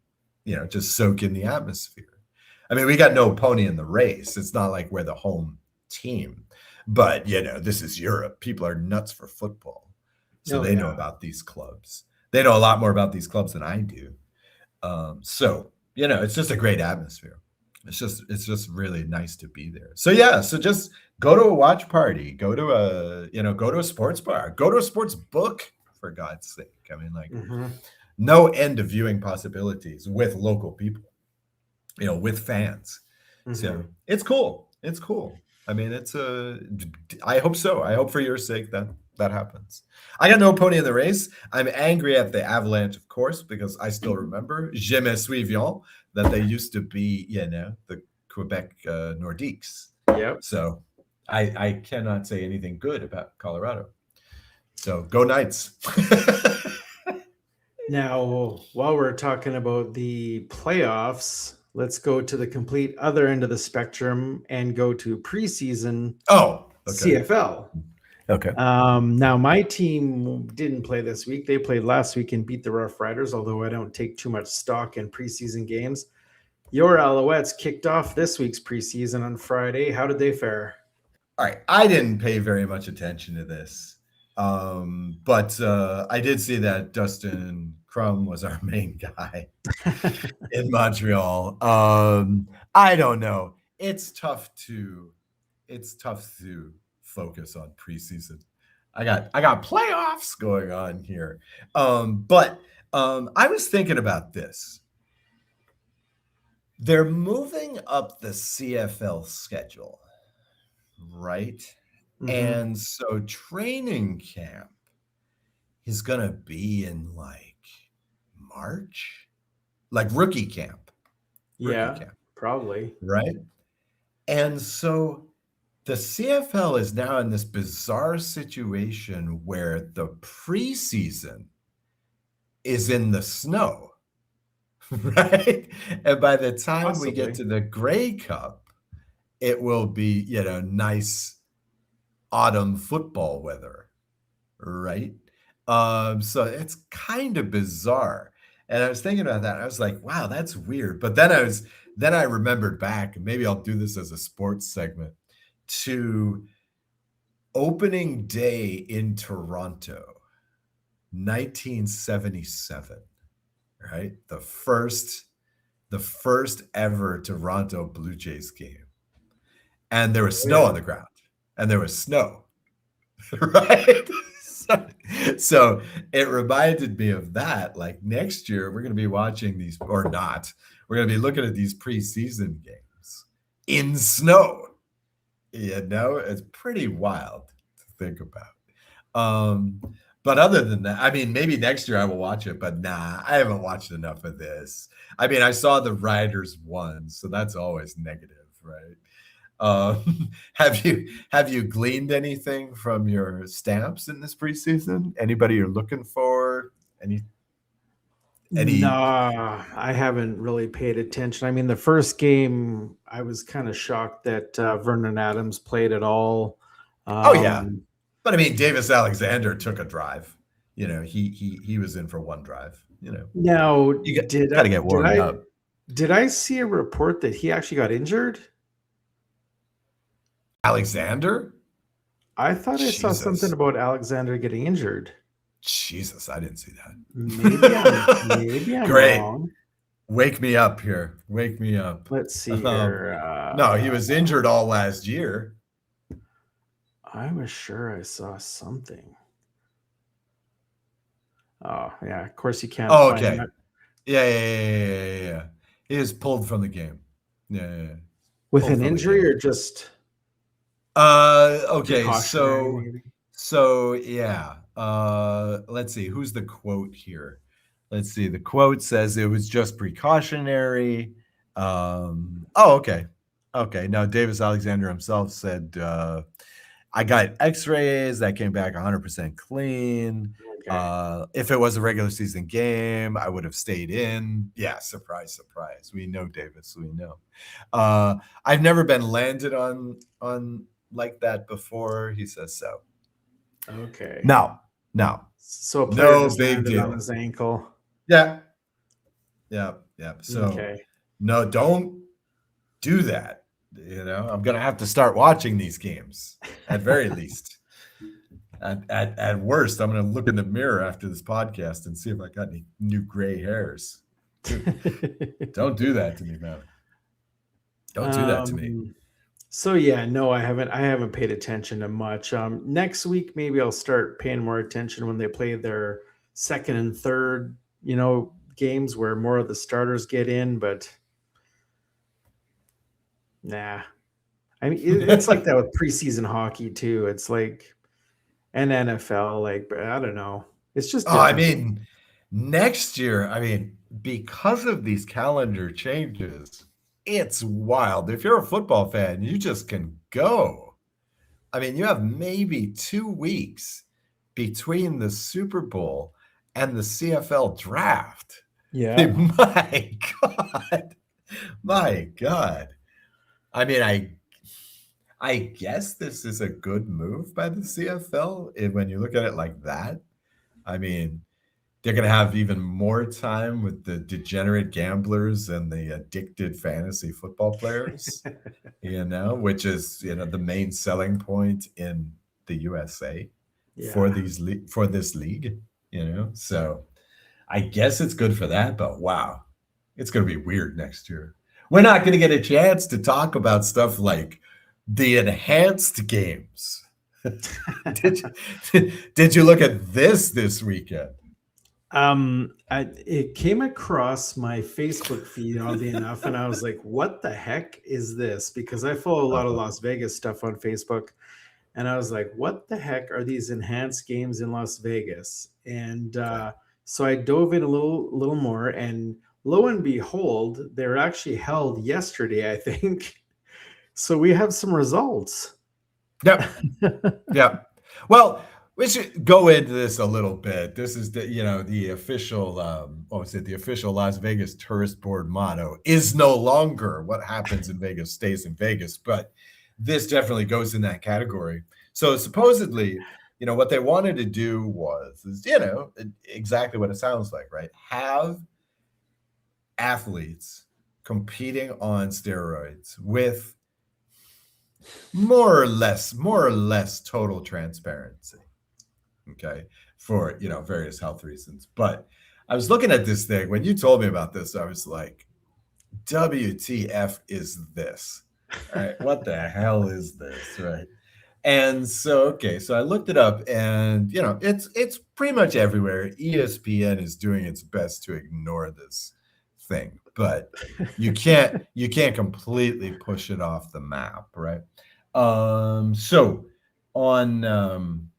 just soak in the atmosphere. I mean, we got no pony in the race. It's not like we're the home team, but this is Europe. People are nuts for football, so they know about these clubs. They know a lot more about these clubs than I do. So it's just a great atmosphere. It's just really nice to be there. So so just go to a watch party, go to a sports bar, go to a sports book, for God's sake. I mean, no end of viewing possibilities with local people, with fans. So it's cool. It's cool. I mean, I hope so. I hope for your sake that happens. I got no pony in the race. I'm angry at the Avalanche, of course, because I still remember Je me souviens that they used to be, the Quebec Nordiques. Yep. So I cannot say anything good about Colorado. So go Knights. Now, while we're talking about the playoffs, let's go to the complete other end of the spectrum and go to preseason CFL. Okay. Now, my team didn't play this week. They played last week and beat the Rough Riders, although I don't take too much stock in preseason games. Your Alouettes kicked off this week's preseason on Friday. How did they fare? All right. I didn't pay very much attention to this. But I did see that Dustin Crum was our main guy in Montreal. I don't know. It's tough to focus on preseason. I got playoffs going on here. But I was thinking about this. They're moving up the CFL schedule, right? And so training camp is going to be in like March, like rookie camp. Probably. Right. And so the CFL is now in this bizarre situation where the preseason is in the snow, right? And by the time we get to the Grey Cup, it will be, nice autumn football weather, right? So it's kind of bizarre. And I was thinking about that. I was like, wow, that's weird. But then I remembered back, and maybe I'll do this as a sports segment, to opening day in Toronto, 1977, right? The first ever Toronto Blue Jays game. And there was snow on the ground. And there was snow, right? So it reminded me of that. Like next year, we're going to be watching these, or not. We're going to be looking at these preseason games in snow. It's pretty wild to think about. But other than that, I mean, maybe next year I will watch it, but nah, I haven't watched enough of this. I mean, I saw the Riders won, so that's always negative, right? Have you gleaned anything from your stamps in this preseason? Anybody you're looking for? Any? No, I haven't really paid attention. I mean, the first game, I was kind of shocked that Vernon Adams played at all. But I mean, Davis Alexander took a drive. He was in for one drive. Now, you got to get warmed up. Did I see a report that he actually got injured? Alexander? I thought I saw something about Alexander getting injured. Jesus, I didn't see that. Maybe I'm Great. wrong. Wake me up here. Wake me up. Let's see here. No, he was injured all last year. I was sure I saw something. Oh, yeah. Of course you can't. Oh, okay. Yeah. He is pulled from the game. Yeah. With an Hopefully, injury yeah. or just Okay, precautionary, maybe? yeah. Let's see, who's the quote here? Let's see. The quote says it was just precautionary. Okay. Okay. Now Davis Alexander himself said I got x-rays that came back 100% clean. Okay. If it was a regular season game, I would have stayed in. Yeah, surprise, surprise. We know, Davis. We know. I've never been landed on like that before. He says so. Okay. No. So a player No just big landed on deal. his ankle. Yeah. So Okay. no, don't do that. I'm gonna have to start watching these games at very least. At worst, I'm gonna look in the mirror after this podcast and see if I got any new gray hairs. Don't do that to me, man. Don't do that to me. So yeah, no, I haven't paid attention to much. Next week maybe I'll start paying more attention when they play their second and third, games where more of the starters get in, but nah. I mean, it's like that with preseason hockey too. It's like an NFL, like, I don't know. It's just I different. mean, next year, because of these calendar changes, it's wild. If you're a football fan, you just can go. You have maybe 2 weeks between the Super Bowl and the CFL draft. Yeah. My God. My God. I guess this is a good move by the CFL when you look at it like that. They're going to have even more time with the degenerate gamblers and the addicted fantasy football players, which is, the main selling point in the USA for this league, So I guess it's good for that, but wow, it's going to be weird next year. We're not going to get a chance to talk about stuff like the Enhanced Games. Did you look at this weekend? It came across my Facebook feed, oddly enough, and I was like, what the heck is this? Because I follow a lot of Las Vegas stuff on Facebook, and I was like, what the heck are these Enhanced Games in Las Vegas? And so I dove in a little more, and lo and behold, they're actually held yesterday, I think. So we have some results. Yep. Well, we should go into this a little bit. This is the official, the official Las Vegas Tourist Board motto is no longer what happens in Vegas stays in Vegas, but this definitely goes in that category. So supposedly, what they wanted to do is exactly what it sounds like, right? Have athletes competing on steroids with more or less total transparency. Okay, for various health reasons. But I was looking at this thing when you told me about this. I was like, WTF is this? Right? What the hell is this? Right? And so I looked it up, and it's pretty much everywhere. ESPN is doing its best to ignore this thing, but you can't completely push it off the map, right? So on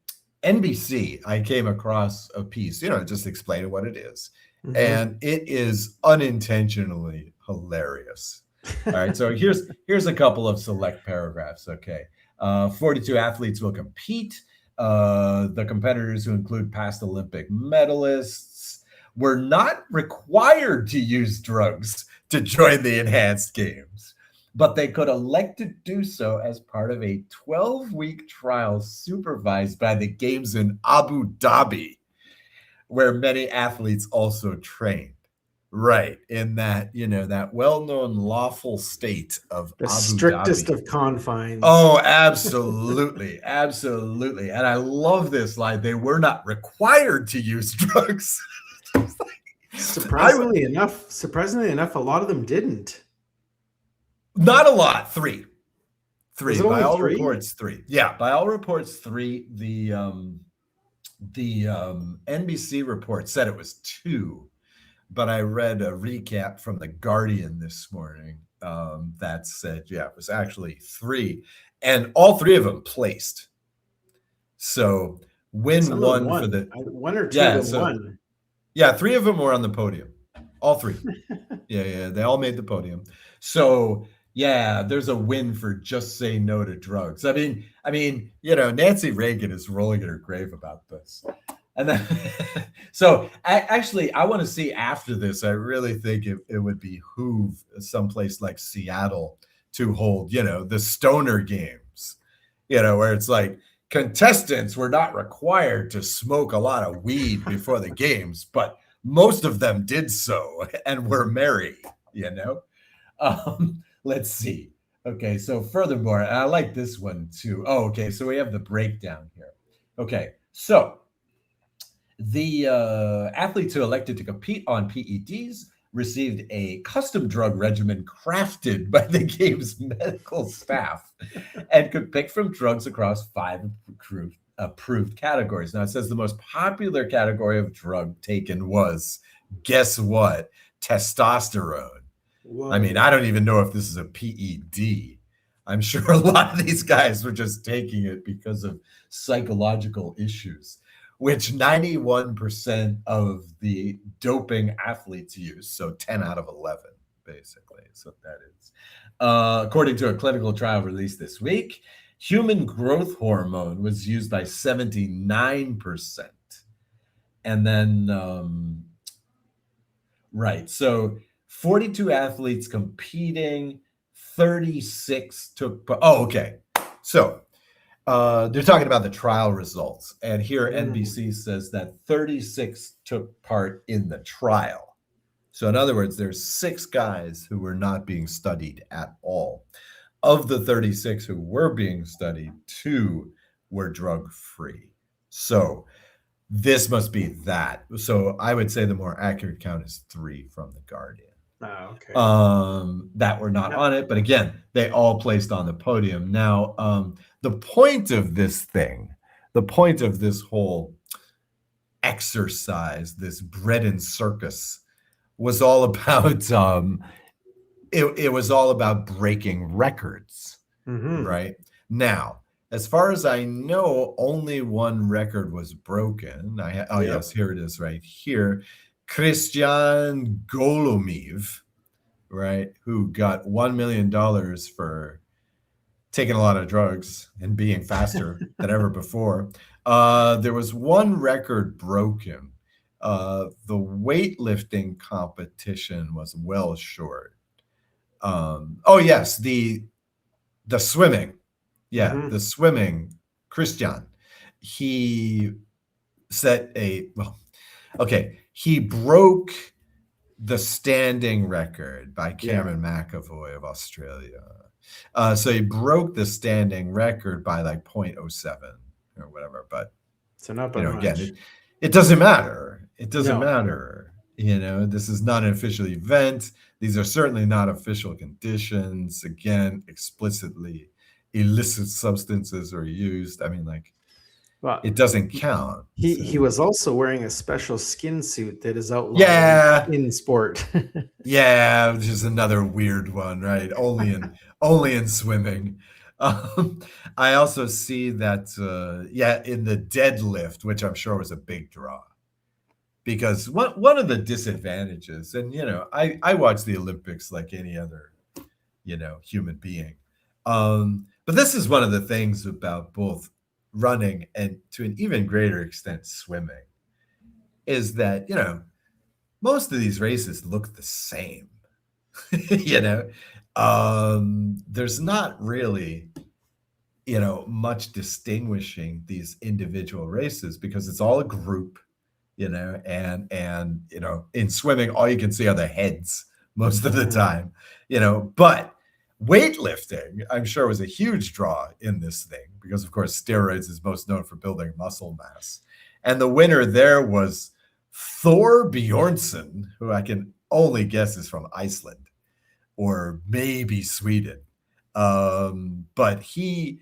NBC, I came across a piece, just explaining what it is. Mm-hmm. And it is unintentionally hilarious. All right. So here's a couple of select paragraphs. Okay. 42 athletes will compete. The competitors, who include past Olympic medalists, were not required to use drugs to join the Enhanced Games, but they could elect to do so as part of a 12-week trial supervised by the games in Abu Dhabi, where many athletes also trained. Right, in that, that well-known lawful state of the Abu strictest Dhabi. Of confines. Oh, absolutely. Absolutely. And I love this line. They were not required to use drugs. Surprisingly enough, a lot of them didn't. Not a lot. Three. By all reports, 3. Yeah, by all reports, 3. The NBC report said it was 2, but I read a recap from The Guardian this morning that said, yeah, it was actually 3, and all 3 of them placed. So Some of them won. One or two of them won. Yeah, 3 of them were on the podium. All 3. Yeah, they all made the podium. So yeah, there's a win for just say no to drugs. I mean, Nancy Reagan is rolling in her grave about this. And then, so I want to see after this. I really think it would behoove someplace like Seattle to hold, the stoner games, where it's like contestants were not required to smoke a lot of weed before the games, but most of them did so and were merry, Let's see. Okay, so furthermore, and I like this one too. Oh, okay, so we have the breakdown here. Okay, so the athletes who elected to compete on PEDs received a custom drug regimen crafted by the game's medical staff and could pick from drugs across 5 approved categories. Now, it says the most popular category of drug taken was, guess what? Testosterone. Whoa. I mean, I don't even know if this is a PED. I'm sure a lot of these guys were just taking it because of psychological issues, which 91% of the doping athletes use. So 10 out of 11, basically, is what that is. According to a clinical trial released this week, human growth hormone was used by 79%. And then, right, so 42 athletes competing, 36 took. Oh, okay. So they're talking about the trial results. And here NBC says that 36 took part in the trial. So in other words, there's 6 guys who were not being studied at all. Of the 36 who were being studied, 2 were drug-free. So this must be that. So I would say the more accurate count is 3 from the Guardian. Oh, okay. That were not on it, but again, they all placed on the podium. Now, the point of this thing, the point of this whole exercise, this bread and circus, was all about it was all about breaking records, right? Now, as far as I know, only one record was broken. Yes, here it is right here. Christian Golomiv, right, who got $1 million for taking a lot of drugs and being faster than ever before. There was one record broken. The weightlifting competition was well short. Yes, the swimming. Yeah, the swimming. Christian, he set he broke the standing record by Cameron McAvoy of Australia. So he broke the standing record by like 0.07 or whatever. But so not by much. Again, it doesn't matter. It doesn't matter. This is not an official event. These are certainly not official conditions. Again, explicitly illicit substances are used. I mean, well, it doesn't count. He was also wearing a special skin suit that is outlawed in sport. Which is another weird one, right? Only in swimming. I also see that in the deadlift, which I'm sure was a big draw, because one of the disadvantages, and I watch the Olympics like any other human being, but this is one of the things about both running and to an even greater extent swimming, is that most of these races look the same. There's not really much distinguishing these individual races, because it's all a group, and in swimming all you can see are the heads most of the time, but weightlifting, I'm sure, was a huge draw in this thing, because of course steroids is most known for building muscle mass. And the winner there was Thor Bjornsson, who I can only guess is from Iceland or maybe Sweden. But he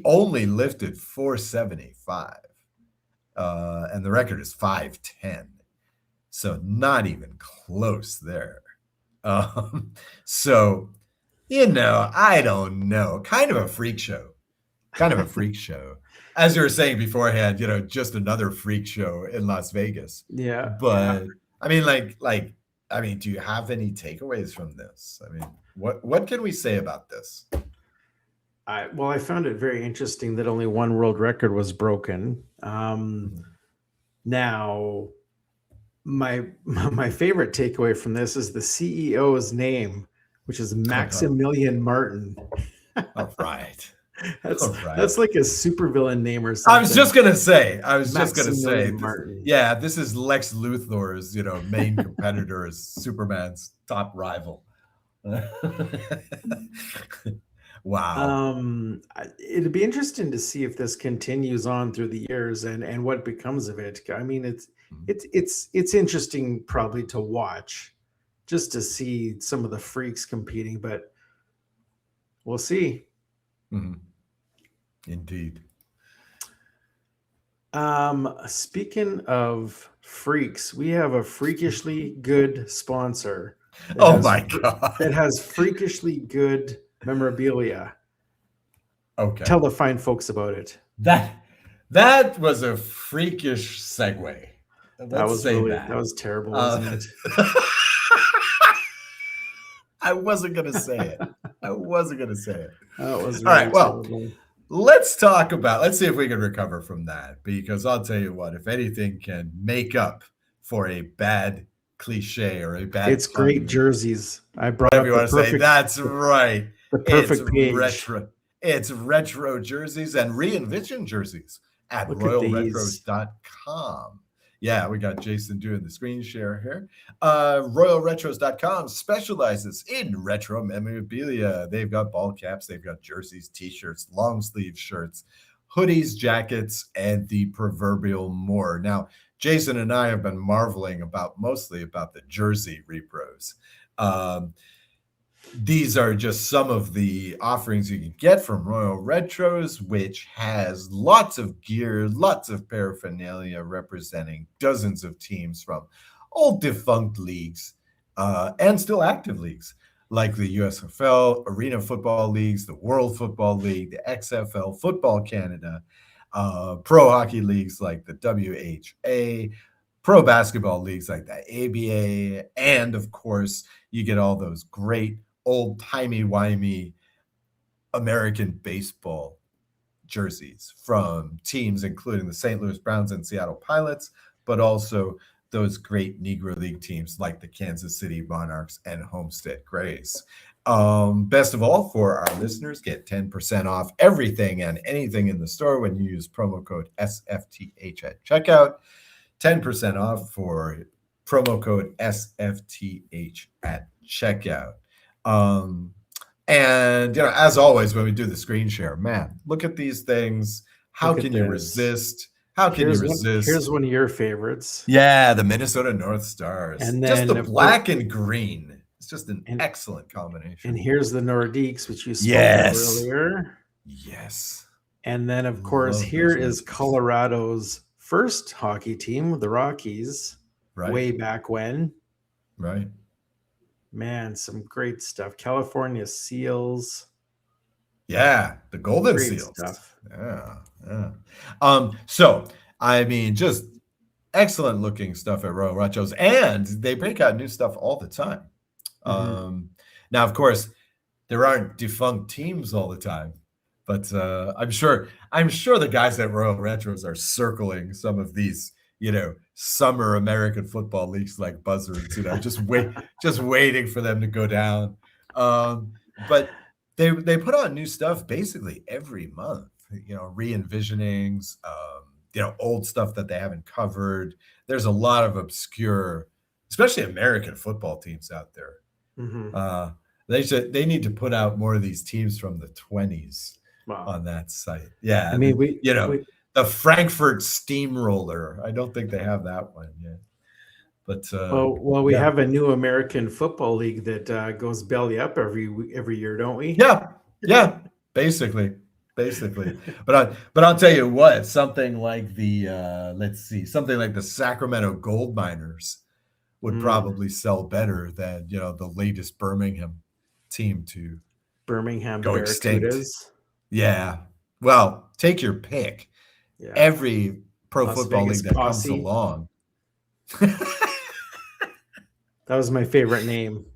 only lifted 475. And the record is 510. So not even close there. So I don't know. Kind of a freak show. Kind of a freak show. As you were saying beforehand, just another freak show in Las Vegas. Yeah, yeah. But I mean, do you have any takeaways from this? I mean, what can we say about this? I found it very interesting that only one world record was broken. Now, my favorite takeaway from this is the CEO's name, which is Maximilian Martin. All right. That's like a supervillain name or something. I was just gonna say. Martin. Yeah, this is Lex Luthor's, main competitor, is Superman's top rival. Wow. It'd be interesting to see if this continues on through the years and what becomes of it. I mean, it's interesting probably to watch, just to see some of the freaks competing, but we'll see. Mm-hmm. Indeed. Speaking of freaks, we have a freakishly good sponsor. Oh my God. That has freakishly good memorabilia. Okay. Tell the fine folks about it. That was a freakish segue. That was terrible, wasn't it? I wasn't gonna say it. That was really all right. Well, terrible. let's see if we can recover from that, because I'll tell you what, if anything can make up for a bad cliche or a bad, it's great jerseys. I brought up the perfect, that's right. The perfect page. It's retro jerseys and re-envisioned jerseys at royalretros.com. Yeah, we got Jason doing the screen share here. RoyalRetros.com specializes in retro memorabilia. They've got ball caps, they've got jerseys, t-shirts, long sleeve shirts, hoodies, jackets, and the proverbial more. Now, Jason and I have been marveling mostly about the jersey repros. These are just some of the offerings you can get from Royal Retros, which has lots of gear, lots of paraphernalia representing dozens of teams from old defunct leagues and still active leagues like the USFL, Arena Football Leagues, the World Football League, the XFL, Football Canada, pro hockey leagues like the WHA, pro basketball leagues like the ABA, and of course, you get all those great old timey-wimey American baseball jerseys from teams including the St. Louis Browns and Seattle Pilots, but also those great Negro League teams like the Kansas City Monarchs and Homestead Grays. Best of all, for our listeners, get 10% off everything and anything in the store when you use promo code SFTH at checkout. 10% off for promo code SFTH at checkout. And as always, when we do the screen share, man, look at these things. How can you resist? Here's one of your favorites. Yeah, the Minnesota North Stars. And then just the black and green. It's just an excellent combination. And here's the Nordiques, which you spoke of earlier. Yes. And then, of course, here is Colorado's first hockey team, the Rockies, way back when. Right. Man, some great stuff. California Seals. Yeah, the Golden Great Seals. stuff. Yeah. So, I mean, just excellent looking stuff at Royal Retros, and they break out new stuff all the time. Now, of course, there aren't defunct teams all the time, but I'm sure the guys at Royal Retros are circling some of these, summer American football leagues like buzzards, just waiting for them to go down. But they put on new stuff basically every month, re-envisionings, old stuff that they haven't covered. There's a lot of obscure, especially American football teams out there. They need to put out more of these teams from the 20s on that site. Yeah. I mean, the Frankfurt Steamroller. I don't think they have that one yet. But we have a new American football league that goes belly up every year, don't we? Yeah, basically. But I'll tell you what, something like the Sacramento Gold Miners would probably sell better than the latest Birmingham team to Birmingham Go extinct. Barracudas. Yeah. Well, take your pick. Yeah. Every pro Las football Vegas league that Posse. comes along. That was my favorite name.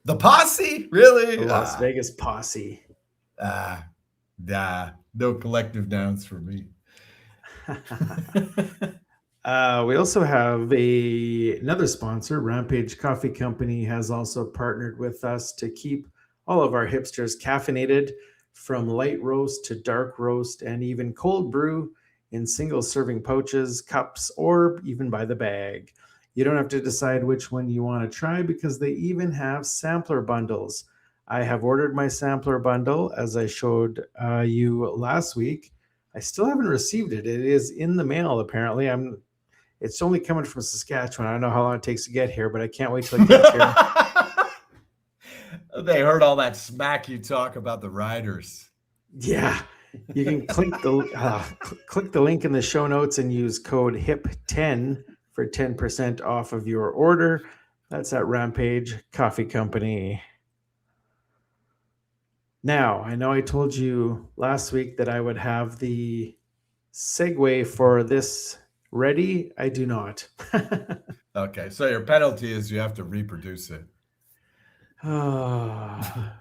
The Posse? Really? The Las Vegas Posse. No collective nouns for me. We also have another sponsor. Rampage Coffee Company has also partnered with us to keep all of our hipsters caffeinated, from light roast to dark roast, and even cold brew in single serving pouches, cups, or even by the bag. You don't have to decide which one you want to try because they even have sampler bundles. I have ordered my sampler bundle, as I showed you last week. I still haven't received it. It is in the mail, apparently. It's only coming from Saskatchewan. I don't know how long it takes to get here, but I can't wait till it gets here. They heard all that smack you talk about the riders. Yeah. You can click the link in the show notes and use code HIP10 for 10% off of your order. That's at Rampage Coffee Company. Now, I know I told you last week that I would have the segue for this ready. I do not. Okay, so your penalty is you have to reproduce it.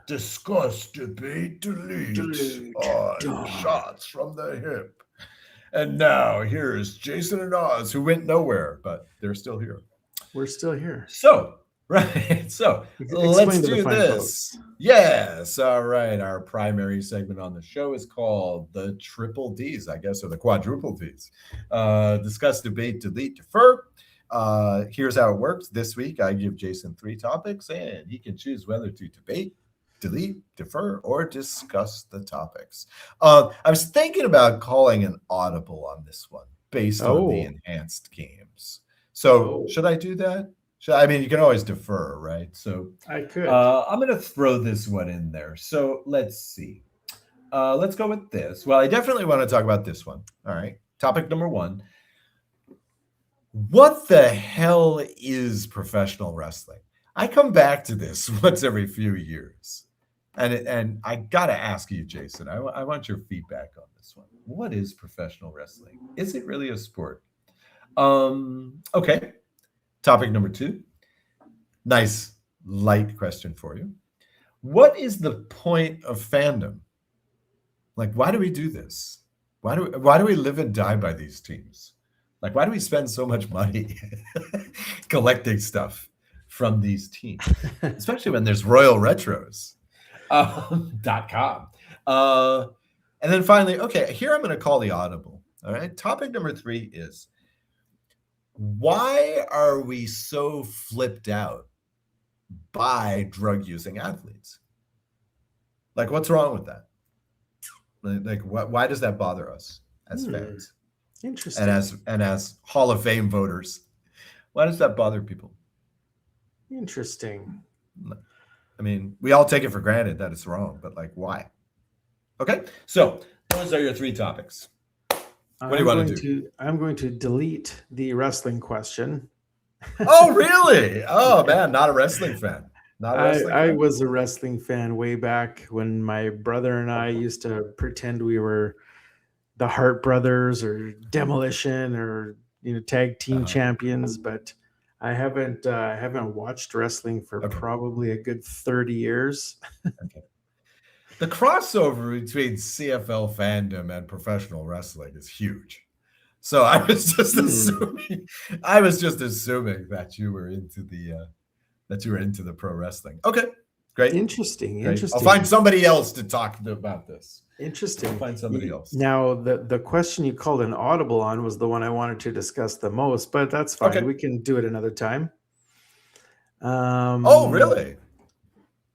Discuss, debate, delete on Shots from the Hip. And now here's Jason and Oz, who went nowhere, but they're still here. We're still here. So, right. So let's do this. Folks. Yes. All right. Our primary segment on the show is called the Triple Ds, I guess, or the Quadruple Ds. Discuss, debate, delete, defer. Here's how it works. This week, I give Jason 3 topics, and he can choose whether to debate, delete, defer, or discuss the topics. I was thinking about calling an audible on this one based on the enhanced games. So should I do that? I mean, you can always defer, right? So I could. I'm going to throw this one in there. So let's see. Let's go with this. Well, I definitely want to talk about this one. All right. Topic number 1. What the hell is professional wrestling? I come back to this once every few years. And I got to ask you, Jason, I want your feedback on this one. What is professional wrestling? Is it really a sport? Okay. Topic number 2. Nice, light question for you. What is the point of fandom? Like, why do we do this? Why do we live and die by these teams? Like, why do we spend so much money collecting stuff from these teams, especially when there's Royal Retros? .com. And then finally, okay, here I'm going to call the audible. All right. Topic number 3 is, why are we so flipped out by drug-using athletes? Like, what's wrong with that? Like, why does that bother us as fans? Interesting. And as Hall of Fame voters, why does that bother people? Interesting. I mean, we all take it for granted that it's wrong, but like, why? Okay, so those are your 3 topics. What do you want to do? I'm going to delete the wrestling question. Oh, really? Oh, man, not a wrestling fan. I was a wrestling fan way back when my brother and I used to pretend we were the Hart Brothers or Demolition or tag team champions, but I haven't watched wrestling for probably a good 30 years. Okay. The crossover between CFL fandom and professional wrestling is huge. So I was just assuming that you were into the pro wrestling. Okay. Great. Interesting. I'll find somebody else to talk about this. Interesting. I'll find somebody else. Now, the question you called an audible on was the one I wanted to discuss the most, but that's fine. Okay. We can do it another time. Oh, really?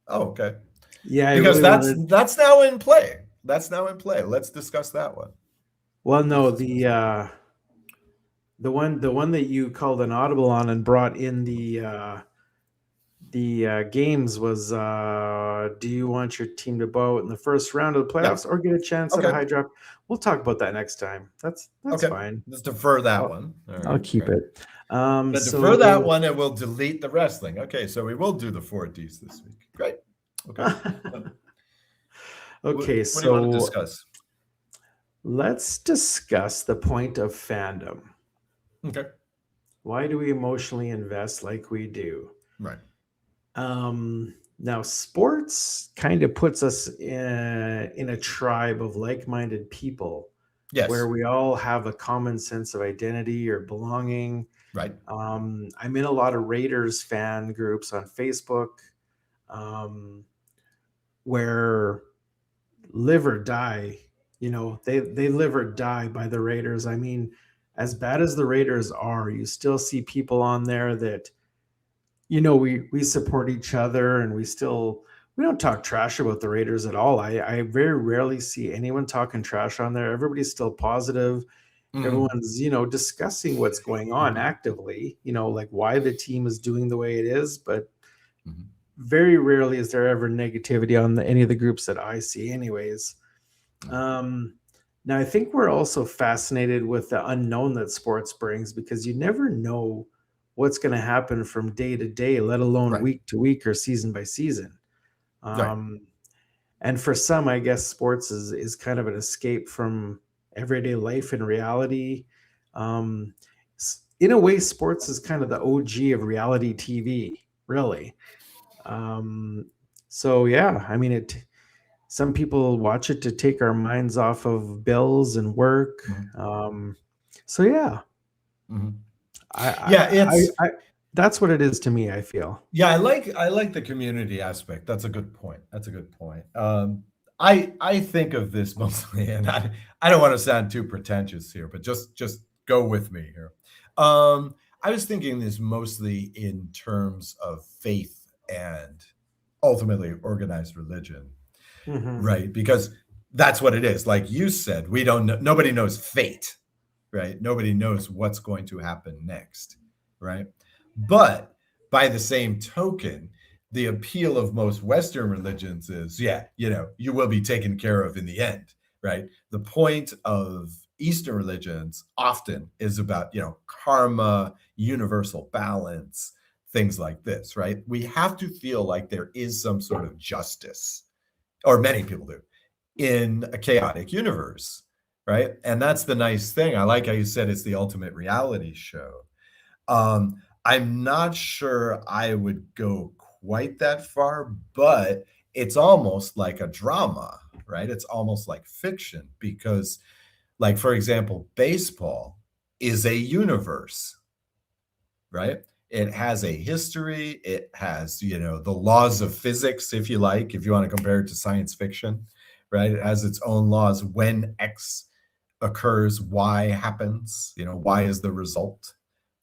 Oh, okay. Yeah, because that's now in play. That's now in play. Let's discuss that one. Well, no, the one that you called an audible on and brought in the games was, do you want your team to bow out in the first round of the playoffs or get a chance at a high drop? We'll talk about that next time. That's fine. Let's defer that one. Right, I'll keep it. Defer that one, and we'll delete the wrestling. Okay, so we will do the 4 Ds this week. Great. Okay. Okay, What do you want to so discuss? let's discuss the point of fandom. Okay. Why do we emotionally invest like we do? Right. Now, sports kind of puts us in a tribe of like-minded people Yes. where we all have a common sense of identity or belonging. Right. I'm in a lot of Raiders fan groups on Facebook, where live or die, they live or die by the Raiders. I mean, as bad as the Raiders are, you still see people on there that, we support each other, and we don't talk trash about the Raiders at all. I very rarely see anyone talking trash on there. Everybody's still positive. Mhm. Everyone's, discussing what's going on actively, like why the team is doing the way it is, but Mhm. very rarely is there ever negativity on any of the groups that I see anyways. Now I think we're also fascinated with the unknown that sports brings, because you never know what's going to happen from day to day, let alone Right. week to week or season by season. Right. And for some, I guess sports is kind of an escape from everyday life and reality. In a way, sports is kind of the OG of reality TV, really. So yeah, I mean, some people watch it to take our minds off of bills and work. So yeah, Mhm. I, Yeah, I, it's I, that's what it is to me, I feel. yeah, I like the community aspect. That's a good point. That's a good point. I think of this mostly, and I don't want to sound too pretentious here, but just go with me here. I was thinking this mostly in terms of faith and ultimately organized religion, Mhm. right? Because that's what it is. Like you said, we don't know, nobody knows fate, right? Nobody knows what's going to happen next, right? But by the same token, the appeal of most Western religions is, yeah, you will be taken care of in the end, right? The point of Eastern religions often is about, karma, universal balance, things like this, right? We have to feel like there is some sort of justice, or many people do, in a chaotic universe, right? And that's the nice thing. I like how you said it's the ultimate reality show. I'm not sure I would go quite that far, but it's almost like a drama, right? It's almost like fiction because, like, for example, baseball is a universe, right? It has a history. It has, the laws of physics, if you like, if you want to compare it to science fiction, right? It has its own laws. When X occurs, Y happens, Y is the result.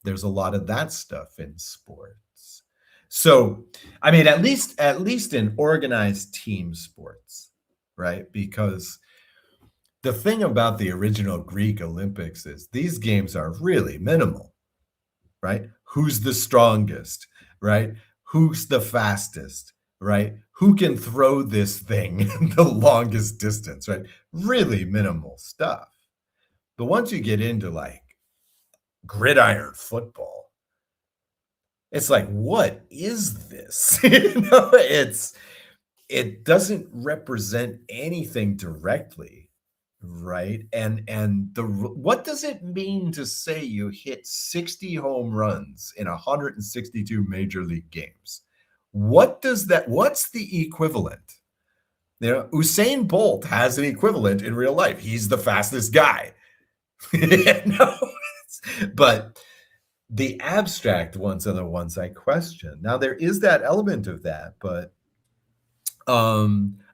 There's a lot of that stuff in sports. So, I mean, at least in organized team sports, right? Because the thing about the original Greek Olympics is these games are really minimal, right? Who's the strongest, right? Who's the fastest, right? Who can throw this thing the longest distance, right? Really minimal stuff. But once you get into like gridiron football, it's like, what is this? It doesn't represent anything directly, right? And what does it mean to say you hit 60 home runs in 162 major league games? What's the equivalent? Usain Bolt has an equivalent in real life. He's the fastest guy. No, but the abstract ones are the ones I question. Now there is that element of that, but I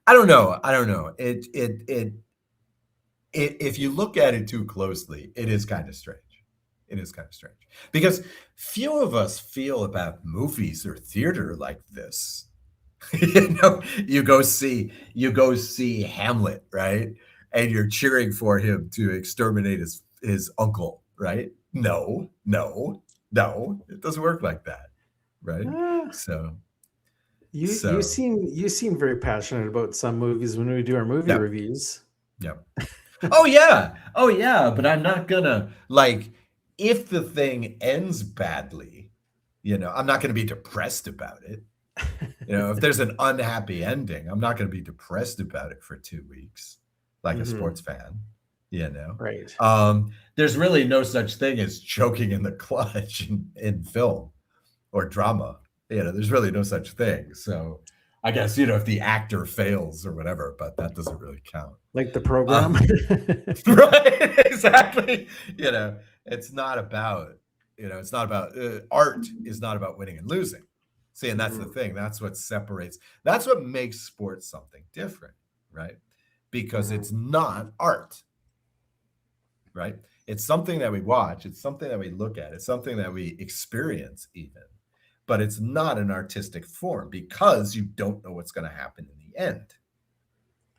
don't know. I don't know. If you look at it too closely, it is kind of strange. It is kind of strange because few of us feel about movies or theater like this. You go see Hamlet, right? And you're cheering for him to exterminate his uncle, right? No, no, no, it doesn't work like that, right? Ah, So, you so seem very passionate about some movies when we do our movie yeah, reviews. yeah. Oh yeah, but I'm not gonna like if the thing ends badly, I'm not gonna be depressed about it. If there's an unhappy ending, I'm not going to be depressed about it for 2 weeks, like a sports fan. Right. There's really no such thing as choking in the clutch in film or drama. There's really no such thing. So I guess, if the actor fails or whatever, but that doesn't really count. Like the program. Right, exactly. It's not about, art is not about winning and losing. See, and that's the thing. That's what separates, that's what makes sports something different, right? Because it's not art, right? It's something that we watch. It's something that we look at. It's something that we experience even. But it's not an artistic form because you don't know what's going to happen in the end.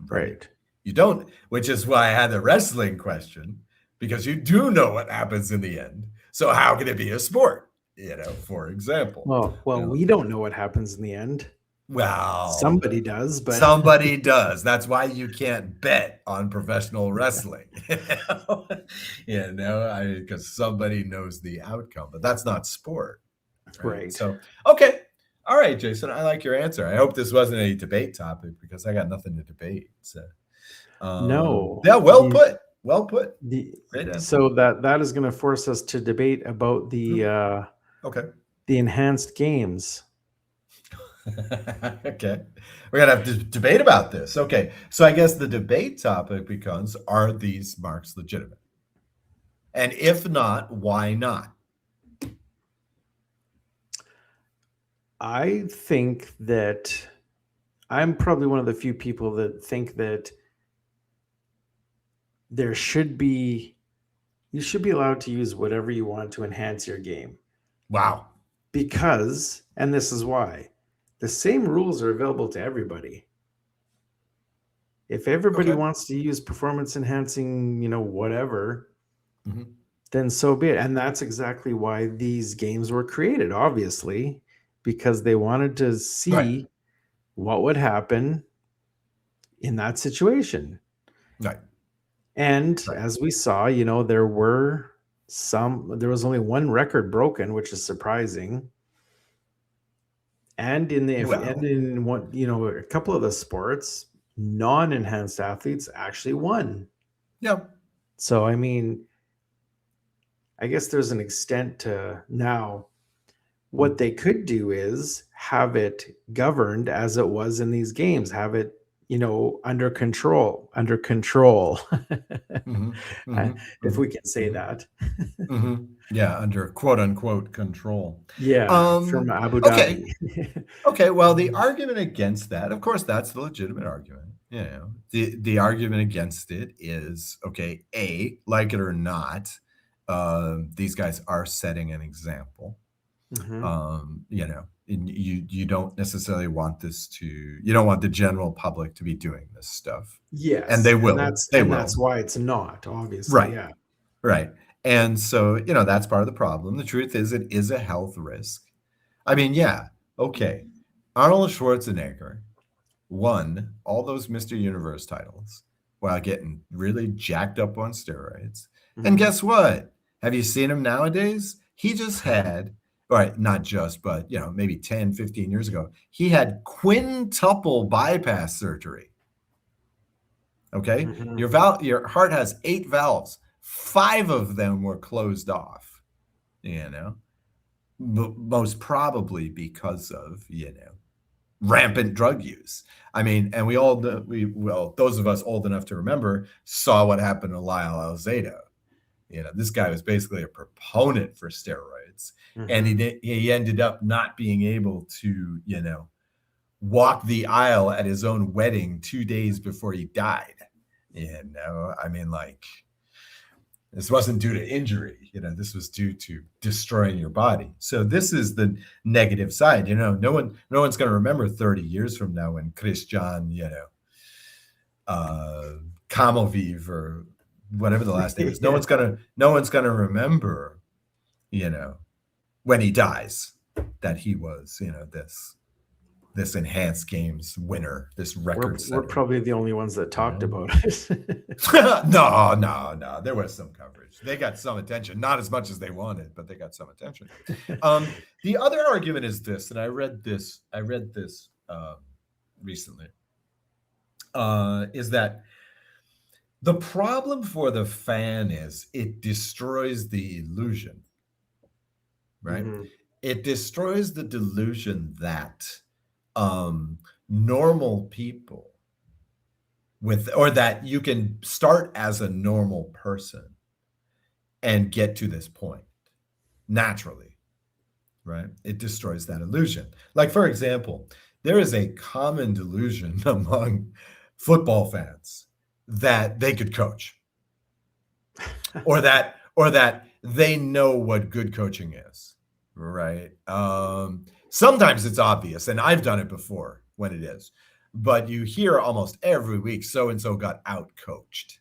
Right. You don't, which is why I had the wrestling question, because you do know what happens in the end. So how can it be a sport? For example. Well, we don't know what happens in the end. Well, somebody does, but somebody does. That's why you can't bet on professional wrestling. Because somebody knows the outcome, but that's not sport. Right. So, okay. All right, Jason, I like your answer. I hope this wasn't a debate topic because I got nothing to debate. So, no. Yeah, well put. Well put. So that is going to force us to debate about the the enhanced games. Okay. We're going to have to debate about this. Okay. So I guess the debate topic becomes, are these marks legitimate? And if not, why not? I think that I'm probably one of the few people that think that you should be allowed to use whatever you want to enhance your game. Wow. Because, and this is why, the same rules are available to everybody. If everybody wants to use performance enhancing, whatever, then so be it. And that's exactly why these games were created, obviously, because they wanted to see what would happen in that situation. Right. And as we saw, there was only one record broken, which is surprising. And in a couple of the sports, non-enhanced athletes actually won. Yeah. So, I mean, I guess there's an extent to now. What they could do is have it governed as it was in these games, have it, under control, if we can say that. Yeah, under quote unquote control. Yeah, from Abu Dhabi. Okay, well, the argument against that, of course, that's the legitimate argument. The argument against it is, okay, A, like it or not, these guys are setting an example. You don't necessarily want you don't want the general public to be doing this stuff. Yes. And they will. That's why it's not, obviously. Right. Yeah. Right. And so, that's part of the problem. The truth is it is a health risk. I mean, yeah. Okay. Arnold Schwarzenegger won all those Mr. Universe titles while getting really jacked up on steroids. And guess what? Have you seen him nowadays? He just had, not just, but, maybe 10, 15 years ago, he had quintuple bypass surgery. Okay. Your heart has 8 valves. 5 of them were closed off, most probably because of, rampant drug use. I mean, and those of us old enough to remember saw what happened to Lyle Alzado. This guy was basically a proponent for steroids, and he ended up not being able to, walk the aisle at his own wedding 2 days before he died. I mean, this wasn't due to injury, this was due to destroying your body. So this is the negative side. No one's going to remember 30 years from now when Christian, Kamoviv or whatever the last name is. No one's going to remember, when he dies, that he was, this this Enhanced Games winner, this record We're setter. probably the only ones that talked about it. No. There was some coverage. They got some attention, not as much as they wanted, but they got some attention. The other argument is this, and I read this recently, is that the problem for the fan is it destroys the illusion, right? Mhm. It destroys the delusion that normal people or that you can start as a normal person and get to this point naturally, right? It destroys that illusion. Like, for example, there is a common delusion among football fans that they could coach or that they know what good coaching is, right? Sometimes it's obvious, and I've done it before when it is, but you hear almost every week so-and-so got out-coached.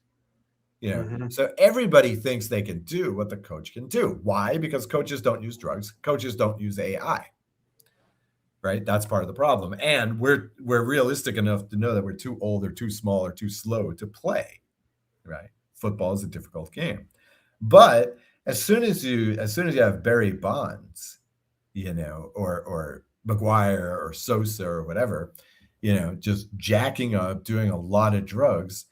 So everybody thinks they can do what the coach can do. Why? Because coaches don't use drugs. Coaches don't use AI, right? That's part of the problem. And we're realistic enough to know that we're too old or too small or too slow to play, right? Football is a difficult game. But as soon as you have Barry Bonds, or McGuire or Sosa or whatever, just jacking up, doing a lot of drugs,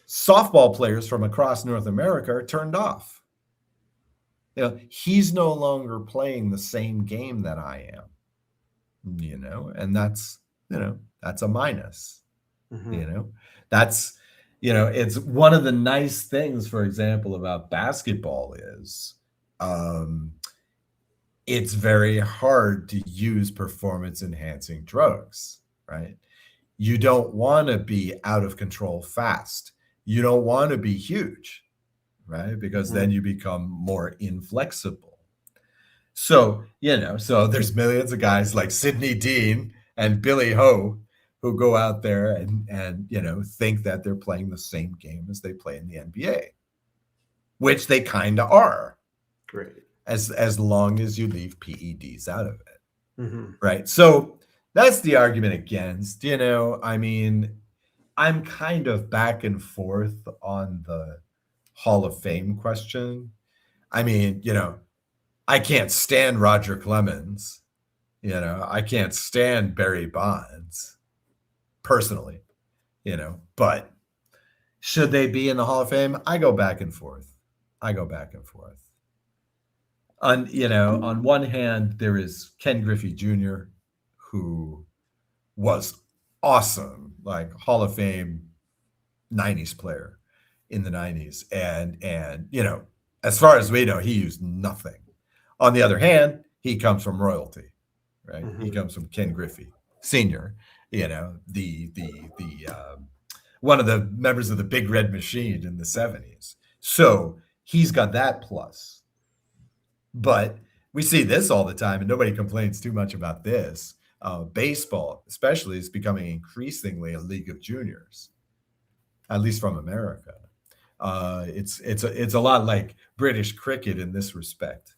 softball players from across North America are turned off. He's no longer playing the same game that I am, and that's a minus. That's it's one of the nice things, for example, about basketball is it's very hard to use performance enhancing drugs, right? You don't want to be out of control fast. You don't want to be huge, right? Because then you become more inflexible. So, so there's millions of guys like Sidney Dean and Billy Ho who go out there and think that they're playing the same game as they play in the NBA, which they kind of are. Great. As long as you leave PEDs out of it. Right? So that's the argument against, I'm kind of back and forth on the Hall of Fame question. I can't stand Roger Clemens. I can't stand Barry Bonds personally, but should they be in the Hall of Fame? I go back and forth. On one hand, there is Ken Griffey Jr., who was awesome, like Hall of Fame 90s player in the 90s. And as far as we know, he used nothing. On the other hand, he comes from royalty, right? He comes from Ken Griffey Sr., the one of the members of the Big Red Machine in the 70s. So he's got that plus. But we see this all the time, and nobody complains too much about this. Baseball, especially, is becoming increasingly a league of juniors, at least from America. It's a lot like British cricket in this respect.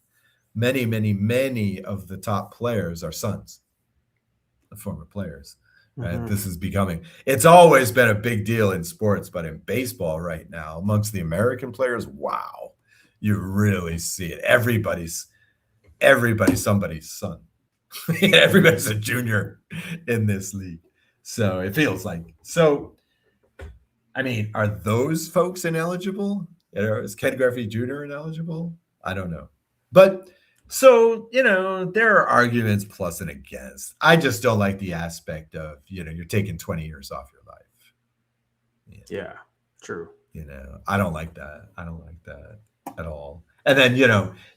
Many of the top players are sons of former players. Right? This is it's always been a big deal in sports, but in baseball right now, amongst the American players, wow, you really see it. Everybody's somebody's son. Everybody's a junior in this league. So it feels like. So, are those folks ineligible? Is Ken Griffey Jr. ineligible? I don't know. But so, there are arguments plus and against. I just don't like the aspect of, you're taking 20 years off your life. Yeah, true. I don't like that. I don't like that at all. And then,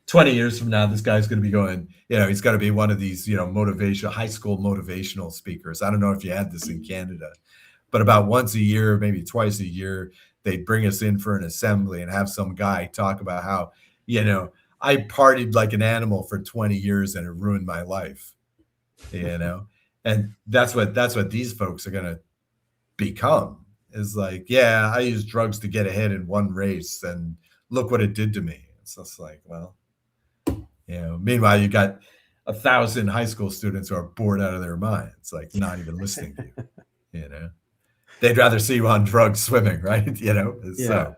20 years from now, this guy's going to be going, he's going to be one of these, high school motivational speakers. I don't know if you had this in Canada, but about once a year, maybe twice a year, they'd bring us in for an assembly and have some guy talk about how, I partied like an animal for 20 years and it ruined my life, and that's what these folks are going to become, is like, yeah, I used drugs to get ahead in one race and look what it did to me. It's just like, well, meanwhile, you got 1,000 high school students who are bored out of their minds, like not even listening to you, you know? They'd rather see you on drugs swimming, right? You know? So,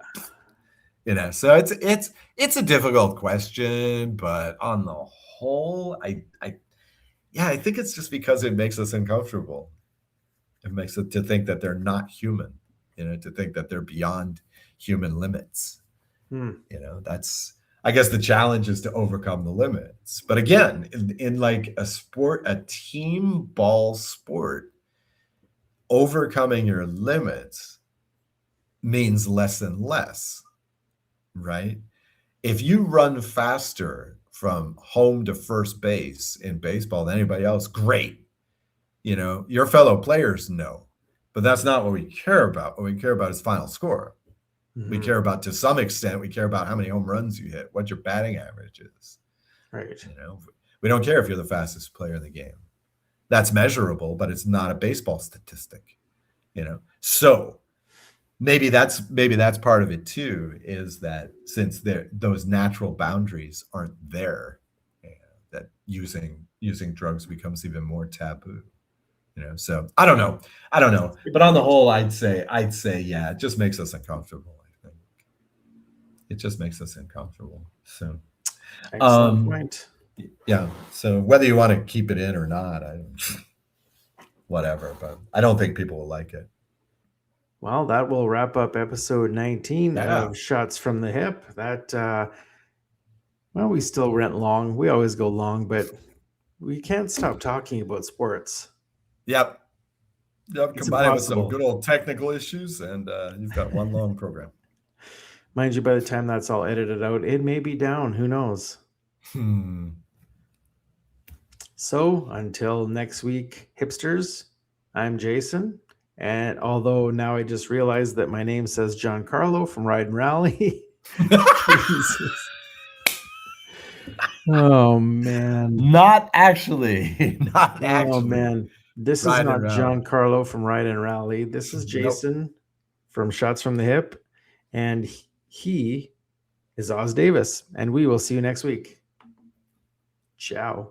you know, so it's a difficult question, but on the whole, I think it's just because it makes us uncomfortable. It makes it to think that they're not human, you know, to think that they're beyond human limits. You know, that's, I guess the challenge is to overcome the limits. But again, in like a sport, a team ball sport, overcoming your limits means less and less, right? If you run faster from home to first base in baseball than anybody else, great. You know, your fellow players know, but that's not what we care about. What we care about is final score. We care about, to some extent, we care about how many home runs you hit, what your batting average is. Right. You know, we don't care if you're the fastest player in the game. That's measurable, but it's not a baseball statistic, you know? So maybe that's part of it too, is that since those natural boundaries aren't there, that using drugs becomes even more taboo. You know, so I don't know. But on the whole, I'd say, yeah, it just makes us uncomfortable. I think it just makes us uncomfortable. So, Excellent point. Yeah. So whether you want to keep it in or not, whatever. But I don't think people will like it. Well, that will wrap up episode 19 Yeah. of Shots from the Hip. That, well, we still went long. We always go long, but we can't stop talking about sports. Yep. It's Combine it with some impossible. good old technical issues, and you've got one long program. Mind you, by the time that's all edited out, it may be down. Who knows? So until next week, hipsters, I'm Jason. And although now I just realized that my name says Giancarlo from Ride and Rally. Oh, man. Not actually. Oh, man. This is Ride not and Rally. Giancarlo from Ride and Rally. This is Jason from Shots from the Hip. And he is Oz Davis. And we will see you next week. Ciao.